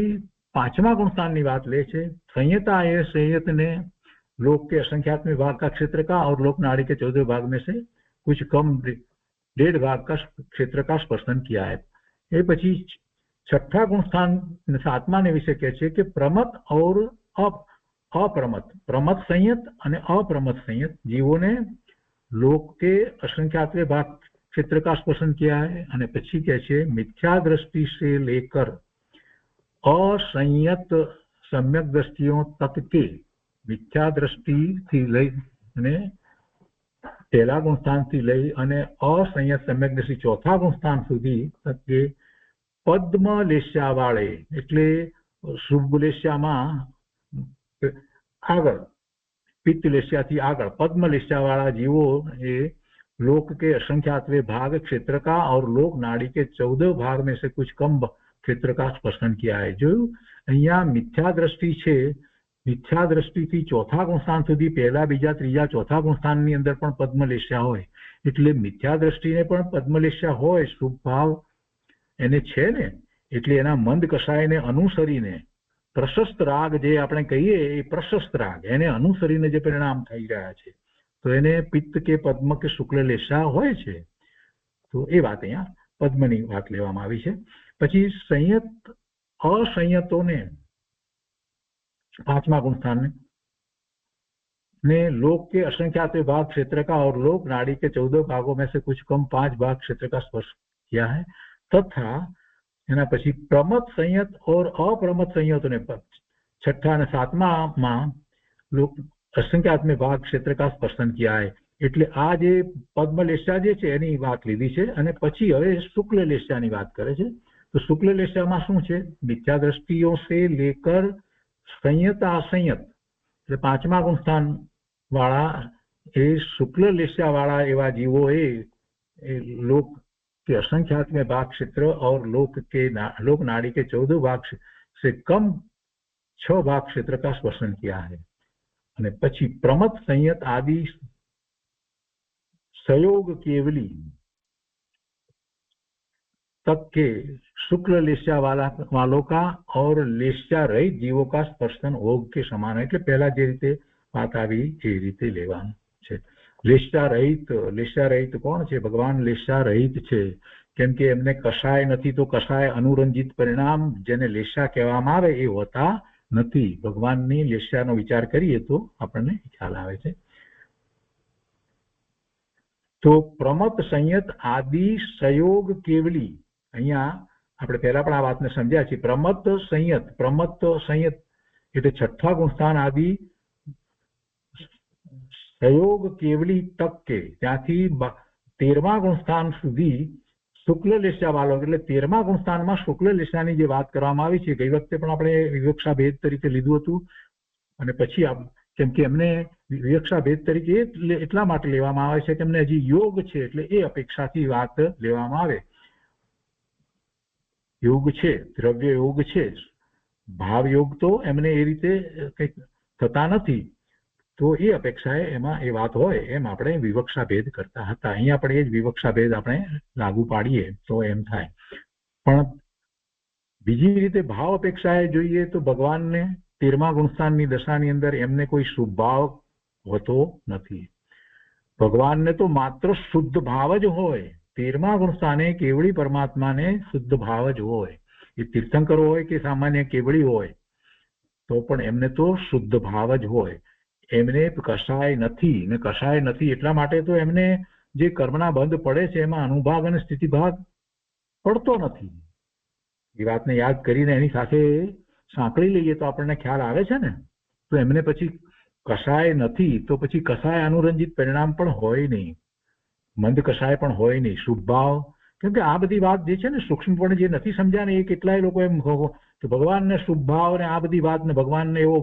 [SPEAKER 2] પાંચમા गुणस्थानની વાત લે છે. संयता है संयत ने लोक के असंख्यात्मक भाग का क्षेत्र का और लोक नाड़ी के 14 भाग में से कुछ कम 1.5 भाग का क्षेत्र का स्पर्शन किया है. ये પછી छठा गुणस्थान 7માને વિશે કહે છે કે प्रमत और अप्रमत, प्रमत संयत અને अप्रमत संयत जीवों ने लोक के असंख्यातवे भाग क्षेत्र का स्पर्शन किया है. અને પછી કહે છે मिथ्या दृष्टि से लेकर असंयत सम्यक दृष्टियों तक के, मिथ्या दृष्टि थी लई અને પહેલા ગુણસ્થાન થી લઈ અને असंयत सम्यक दृष्टि ચોથા ગુણસ્થાન સુધી તક કે પદ્મ લેસ્યા વાળે, એટલે શુભ લેસ્યામાં આગળ પિત્ત લેસ્યાથી આગળ પદ્મ લેસ્યા વાળા જીવો એ लोक के असंख्यातवे भाग क्षेत्र का और लोक नाड़ी के 14 भाग में से कुछ कम क्षेत्र का स्पर्शन किया है. जो અહીંયા મિથ્યા દ્રષ્ટિ છે, મિથ્યા દ્રષ્ટિથી ચોથા ગુણસ્થાન સુધી પહેલા બીજા ત્રીજા ચોથા ગુણસ્થાનની અંદર પણ પદ્મલેસ્યા હોય. એટલે મિથ્યા દ્રષ્ટિને પણ પદ્મલેસ્યા હોય, શુભ ભાવ એને છે ને, એટલે એના મંદ કષાયને અનુસરીને પ્રશસ્ત રાગ જે આપણે કહીએ એ પ્રશસ્ત રાગ એને અનુસરીને જે પરિણામ થઈ રહ્યા છે તો એને પિત્ત કે પદ્મ કે શુક્લ લેસ્યા હોય છે. તો એ વાત અહીંયા પદ્મની વાત લેવામાં આવી છે. પછી સંયત असंयतों ने 5मा गुणस्थान ने लोक के असंख्यात भाग क्षेत्र का और लोक नाड़ी के 14 भागों में से कुछ कम 5 भाग क्षेत्र का स्पर्श किया है. તથા એના પછી પ્રમત સંયત और अप्रमत संयतों ने छठा અને સાતમામાં असंख्यात में भाग क्षेत्र का स्पर्शन किया है। એટલે આ જે પદ્મલેશા જે છે એની વાત લીધી છે અને પછી હવે શુક્લ લેશાની વાત કરે છે। તો શુક્લ લેશામાં શું છે? મિથ્યા દ્રષ્ટિઓ से लेकर संयत असंयत એટલે પાંચમા ગુણસ્થાન વાળા એ શુક્લ લેશા વાળા એવા जीवो એ लोक के असंख्यात में भाग क्षेत्र और लोक नाड़ी के 14 भाग से कम 6 भाग क्षेत्र का स्पर्शन किया है। અને પછી પ્રમત સંયત आदि सहयोग केवली तक के शुक्ल लेस्या वालों का और लेस्या रहित जीवों का स्पर्शन भोग के समान है। એટલે પહેલા જે રીતે વાત આવી એ રીતે લેવાનું છે। લેસ્યા રહિત કોણ છે? ભગવાન લેસ્યા રહિત છે, કેમ કે એમને કશાય નથી, તો કશાય અનુરંજિત પરિણામ જેને લેસ્યા કહેવામાં આવે એ હોતા નથી। ભગવાનની લેસ્યાનો વિચાર કરીએ તો આપણને ખ્યાલ આવે છે। तो प्रमत संयत आदि संयोग केवली અહીંયા આપણે પહેલા પણ આ વાતને સમજ્યા છે। પ્રમત સંયત એટલે છઠ્ઠા ગુણસ્થાન આદि સંયોગ કેવલી તક કે ત્યાંથી 13મા ગુણસ્થાન સુધી શુક્લ લેશા વાળો એટલે 13મા ગુણસ્થાનમાં શુક્લ લેશાની જે વાત કરવામાં આવી છે, ગઈ વખતે પણ આપણે વિવક્ષા ભેદ તરીકે લીધું હતું અને પછી કેમ કે એમને વિવક્ષા ભેદ તરીકે એટલા માટે લેવામાં આવે છે કે એમને હજી યોગ છે એટલે એ અપેક્ષાથી વાત લેવામાં આવે। योग છે, દ્રવ્ય योग છે, ભાવ योग તો એમને એ રીતે કંઈક થતા નથી, તો એ અપેક્ષાએ એમાં એ વાત હોય એમ આપણે વિવક્ષા ભેદ કરતા હતા। અહીંયા પણ એ જ વિવક્ષા ભેદ આપણે લાગુ પાડીએ તો એમ થાય। પણ બીજી રીતે ભાવ અપેક્ષાએ જોઈએ તો ભગવાનને 13મા ગુણસ્થાનની દશાની અંદર એમને કોઈ શુભ ભાવ હોતો નથી। ભગવાનને તો માત્ર શુદ્ધ ભાવ જ હોય। 13મા ગુણસ્થાને કેવળી પરમાત્માને શુદ્ધ ભાવ જ હોય। એ તીર્થંકરો હોય કે સામાન્ય કેવળી હોય તો પણ એમને તો શુદ્ધ ભાવ જ હોય। એમને કશાય નથી એટલા માટે તો એમને જે કર્મના બંધ પડે છે એમાં અનુભાગ અને સ્થિતિભાગ પડતો નથી। એ વાતને યાદ કરીને એની સાથે સાંકળી લઈએ તો આપણને ખ્યાલ આવે છે ને। તો એમને પછી કશાય નથી તો પછી કશાય અનુરંજિત પરિણામ પણ હોય નહીં, મંદ કશાય પણ હોય નહીં, શુભ ભાવ। કેમ કે આ બધી વાત જે છે ને સૂક્ષ્મપણે જે નથી સમજ્યા ને એ કેટલાય લોકો એમ કે ભગવાનને શુભ ભાવ ને આ બધી વાત ને ભગવાનને એવો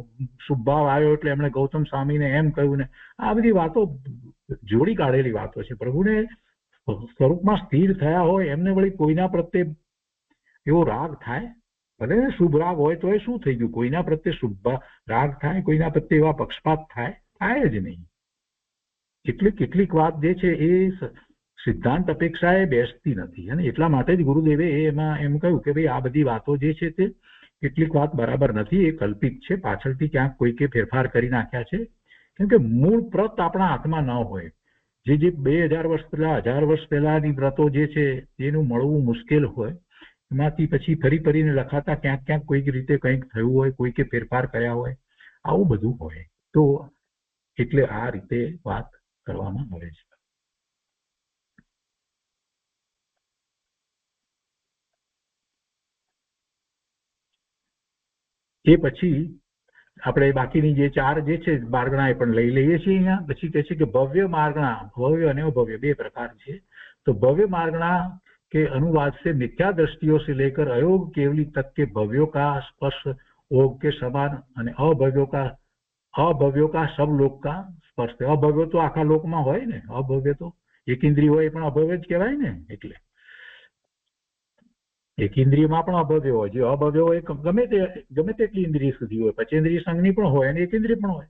[SPEAKER 2] શુભ ભાવ આવ્યો એટલે એમણે ગૌતમ સ્વામીને એમ કહ્યું ને આ બધી વાતો જોડી કાઢેલી વાતો છે। પ્રભુને સ્વરૂપમાં સ્થિર થયા હોય એમને વળી કોઈના પ્રત્યે એવો રાગ થાય? ભલે શુભ રાગ હોય તો એ શું થઈ ગયું? કોઈના પ્રત્યે શુભ રાગ થાય, કોઈના પ્રત્યે એવા પક્ષપાત થાય જ નહીં। કેટલીક વાત જે છે એ સિદ્ધાંત અપેક્ષાએ બેસતી નથી અને એટલા માટે જ ગુરુદેવે એમાં એમ કહ્યું કે ભાઈ આ બધી વાતો જે છે તે કેટલીક વાત બરાબર નથી, એ કલ્પિત છે, પાછળથી ક્યાંક કોઈકે ફેરફાર કરી નાખ્યા છે। કેમ કે મૂળ પ્રત આપણા હાથમાં ન હોય। જે 2000 વર્ષ પહેલા 1000 વર્ષ પહેલાની વ્રતો જે છે એનું મળવું મુશ્કેલ હોય, એમાંથી પછી ફરીને લખાતા ક્યાંક કોઈક રીતે કંઈક થયું હોય, કોઈકે ફેરફાર કર્યા હોય, આવું બધું હોય। તો એટલે આ રીતે વાત કરવામાં આવે છે। એ પછી આપણે બાકીની જે 4 જે છે માર્ગણા એ પણ લઈ લઈએ છીએ। અહીંયા પછી કહે છે કે ભવ્ય માર્ગણા, ભવ્ય અને અભવ્ય બે પ્રકાર છે। તો भव्य मार्गणा के अनुवाद से मिथ्या दृष्टियों से लेकर अयोग केवली तक के भव्यों का स्पर्श योग के समान અને अभव्यों का सब लोक का स्पर्श। अभव्य तो आखा लोक में होय ने, अभव्य तो एक इंद्रिय होय पण अभव्य ज कहेवाय ने। એટલે एक इंद्रियમાં પણ અભવ્ય હોય, જે અભવ્ય હોય ગમે તેટલી ઇન્દ્રિય સુધી હોય, પંચેન્દ્રિય સંઘની પણ હોય અને એક ઇન્દ્રિય પણ હોય।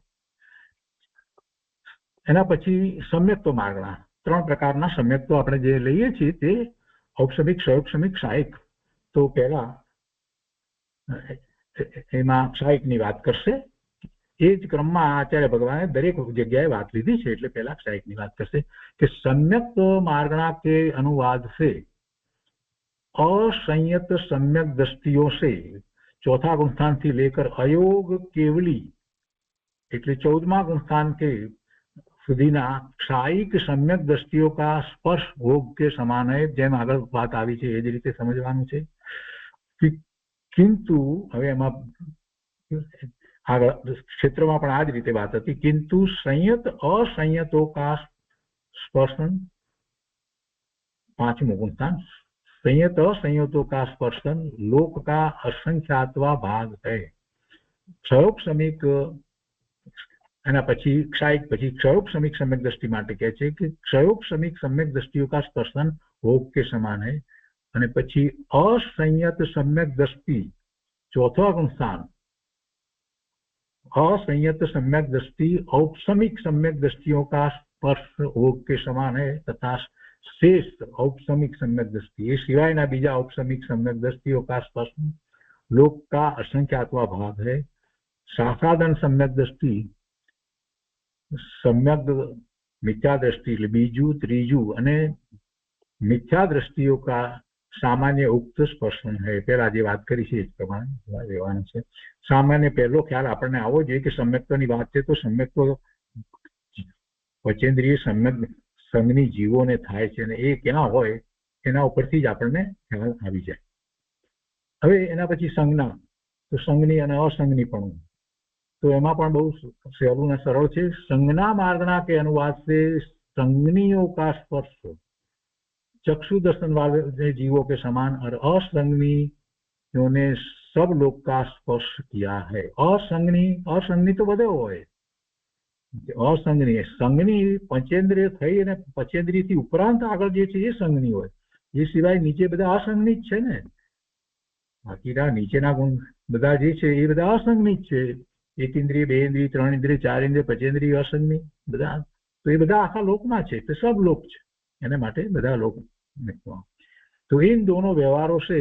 [SPEAKER 2] એના પછી सम्यक्त्व मार्गणा, 3 પ્રકારના सम्यक्त्व આપણે જે લઈએ છીએ તે औपसमिक, सौपसमिक, सायिक। तो પહેલા એમાં સાયિકની વાત કરશે। એ જ ક્રમમાં આચાર્ય ભગવાને દરેક જગ્યાએ વાત લીધી છે એટલે પહેલા સાયિકની વાત કરશે કે सम्यक्त्व मार्गणा के अनुवाद से असंयत सम्यक दृष्टियों से चौथा गुणस्थान से लेकर अयोग केवली એટલે 14મા ગુણસ્થાન के સુધીના ક્ષાયિક સમ્યક દ્રષ્ટિઓ કા સ્પર્શ ભોગ કે સમાન હૈ. જેમ આગળ વાત આવી છે એ જ રીતે સમજવાનું છે. કિંતુ હવે એમાં આગળ ક્ષેત્રમાં પણ આ જ રીતે વાત હતી. કિંતુ સંયત અસંયતો કા સ્પર્શન, પાંચમું ગુણસ્થાન, संयत संयतों का स्पर्शन लोक का असंख्यात्वा भाग है. क्षयोप समीक एना पछी क्षायिक पछी क्षयोप समीक सम्यक दृष्टि माटे कहे छे कि क्षयोप समीक सम्यक दृष्टिओं का स्पर्शन भोग के समान है. अने पछी असंयत सम्यक दृष्टि, चौथा गुणस्थान, असंयत सम्यक दृष्टि औपसमिक सम्यक दृष्टियों का स्पर्श भोग के समान है तथा शेष औपसमिक सम्यक दृष्टि ये सिवायना बीजा औपसमिक सम्यक दृष्टिओं का स्पर्श लोक का असंख्यात्वा भाग है. सासाधन सम्यक दृष्टि, सम्यक मिथ्या दृष्टि बीजू त्रीजू अने मिथ्या दृष्टिओं का सामान्य उक्त स्पर्शन है. पहला जे बात करी छे प्रमाणे लेवानुं छे. सामान्य पहलो ख्याल आपणे आवो जोईए कि सम्यक्तोनी वात छे तो सम्यक्तो पचेन्द्रिय सम्यक संघनी जीवोने थाय छे ने ए क्यां होय एना उपरथी ज आपणे ख्याल आवी जाय. हवे एना पछी संज्ञा, तो संघनी अने असंघनीपणुं, तो एमां पण बहु सहेलुं ने सरळ छे. संज्ञा मार्गणा के अनुवाद से संज्ञियों का स्पर्श चक्षु दर्शन वाले जीवों के समान और असंज्ञियों ने सब लोक का स्पर्श किया है. असंज्ञी तो बधे होय, असंज्ञी संज्ञी पंचेन्द्रिय थई अने पंचेन्द्रिय थी उपरांत आगळ जे छे ए संज्ञी होय. ये सिवाय नीचे बधा असंज्ञी ज छे ने. बाकीना नीचेना गुण बधा जे छे ए बधा असंज्ञी ज छे. एक इंद्रिय, बे इंद्रिय, त्रण इंद्रिय, चार इंद्रिय, पंचेन्द्रिय असंज्ञी बधा. तो ए बधा आखा लोकमां छे, तो सब लोक छे एने माटे बधा लोक. तो इन दोनों व्यवहारों से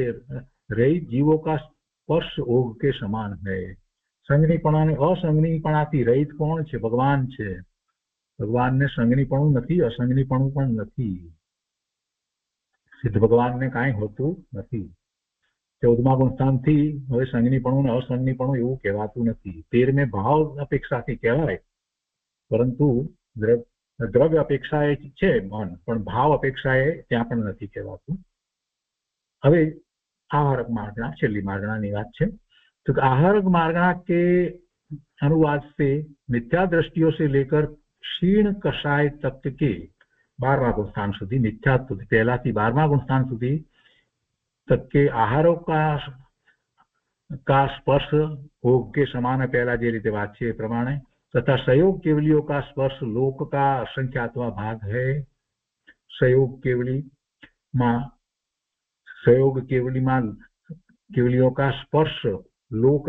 [SPEAKER 2] रहित जीवों का स्पर्श भोग के समान है. संज्ञीपणा ने असंज्ञीपणाथी रहित कोण छे? भगवान छे. भगवान ने संज्ञीपणुं नथी, असंज्ञीपणुं पण नथी. सिद्ध भगवान ने कांई होतुं नथी. 14मा गुणस्थानथी हवे संज्ञीपणुं ने असंज्ञीपणुं एवुं कहेवातुं नथी. 13मे भाव अपेक्षाथी कहेवाय, परंतु द्रव्य अपेक्षाए छे मन, पण भाव अपेक्षाए त्यां पण नथी कहेवातुं. हवे आहारक मार्गणा, छेल्ली मार्गणानी वात छे. तो आहारक मार्गणा के अनुवाद से मिथ्या दृष्टियों से लेकर क्षीण कषाय तक के 12वां गुणस्थान सुधी, मिथ्यात्व पहला थी 12वां गुणस्थान सुधी तक के आहारों का स्पर्श भोग के समान पहला जे रीते बात छे प्रमाणे, तथा संयोग केवलियों का स्पर्श लोक का असंख्यात्वा भाग है. संयोग केवलियों का स्पर्श लोक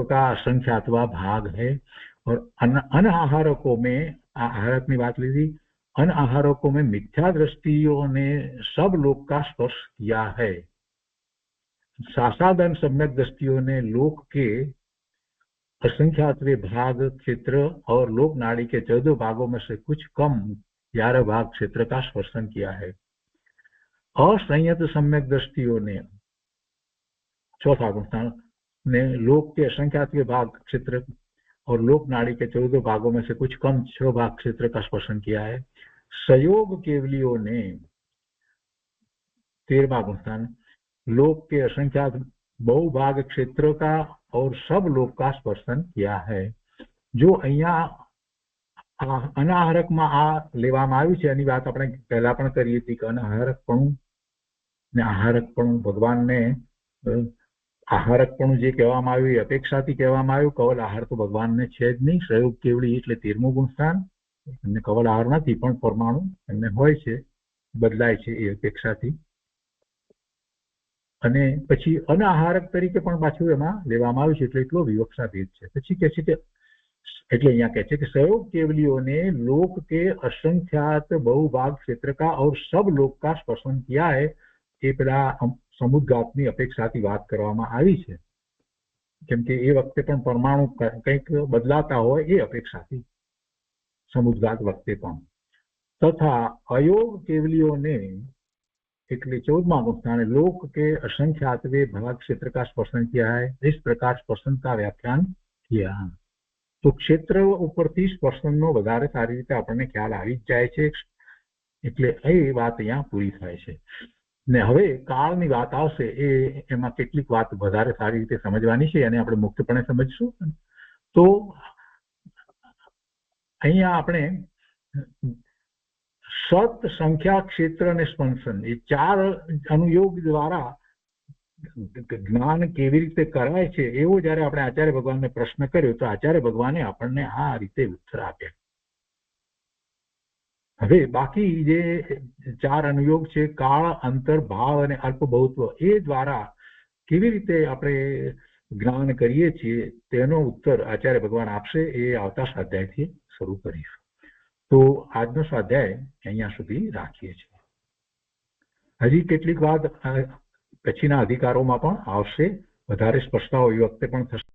[SPEAKER 2] का असंख्यात्वा भाग है. और अनाहारकों में, आहारक की बात लीधी, अनाहारकों में मिथ्या दृष्टियों ने सब लोक का स्पर्श किया है. सासाधन सम्यक दृष्टियों ने लोक के असंख्यात्वे भाग क्षेत्र और लोक नाड़ी के 14 भागों में से कुछ कम 11 भाग क्षेत्र का स्पर्शन किया है. असंयत सम्यक दृष्टियों ने, चौथा गुणस्थान, ने लोक के असंख्यात्वे भाग क्षेत्र और लोक नाड़ी के 14 भागों में से कुछ कम 6 भाग क्षेत्र का स्पर्शन किया है. संयोग केवलियों ने, 13वां गुणस्थान, लोक के असंख्यात बहुभाग क्षेत्र का और सब लोक का स्पर्शन किया है. जो अहींया अनाहारकमां आ लेवामां आव्युं छे एनी वात આપણે પહેલા પણ કરી હતી કે અનાહારકપણું ને આહારકપણું ભગવાનને આહારકપણું જે કહેવામાં આવ્યું એ અપેક્ષાથી કહેવામાં આવ્યું. કવલ આહાર તો ભગવાનને છે જ નહીં. સંયોગ કેવળી એટલે 13મું ગુણસ્થાન. એમને કવલ આહાર નથી પણ પરમાણુ એમને હોય છે, બદલાય છે એ અપેક્ષાથી. અને પછી અનાહારક તરીકે પણ પાછું એમાં લેવામાં આવ્યું છે એટલે એટલો વિવક્ષા ભેદ છે. પછી કહે છે કે એટલે અહીંયા કહે છે કે संयोग केवलियों ने लोक के असंख्यात बहुभाग क्षेत्र का और सब लोक का स्पर्शन किया है. એ પેલા સમુદ્ઘાતની અપેક્ષાથી વાત કરવામાં આવી છે, કેમ કે એ વખતે પણ પરમાણુ કંઈક બદલાતા હોય એ અપેક્ષાથી સમુદ્ઘાત વખતે પણ. તથા અયોગ કેવલિयों ने એટલે 14वां गुणस्थान लोक के असंख्यातवे भाग क्षेत्र का स्पर्शन किया है. इस प्रकार स्पर्शन का व्याख्यान किया. તો ક્ષેત્ર ઉપરથી સ્પર્શનનો વધારે સારી રીતે આપણને ખ્યાલ આવી જ જાય છે, એટલે એ વાત અહીંયા પૂરી થાય છે. ને હવે કાળની વાત આવશે, એમાં કેટલીક વાત વધારે સારી રીતે સમજવાની છે અને આપણે મુક્તપણે સમજશું. તો અહીંયા આપણે સત, સંખ્યા, ક્ષેત્ર અને સ્પંદન એ 4 અનુયોગ દ્વારા જ્ઞાન કેવી રીતે કરાય છે એવો જયારે આપણે આચાર્ય ભગવાનને પ્રશ્ન કર્યો તો આચાર્ય ભગવાને આપણને આ રીતે ઉત્તર આપ્યા. હવે બાકી જે 4 અનુયોગ છે, કાળ, અંતર, ભાવ અને અલ્પબહુત્વ, એ દ્વારા કેવી રીતે આપણે જ્ઞાન કરીએ છીએ તેનો ઉત્તર આચાર્ય ભગવાન આપશે. એ આવતા સ્વાધ્યાયથી શરૂ કરીશું. તો આજનો સ્વાધ્યાય અહીંયા સુધી રાખીએ છીએ. હજી કેટલીક વાત પછીના અધિકારોમાં પણ આવશે, વધારે સ્પષ્ટતા એ વખતે પણ થશે.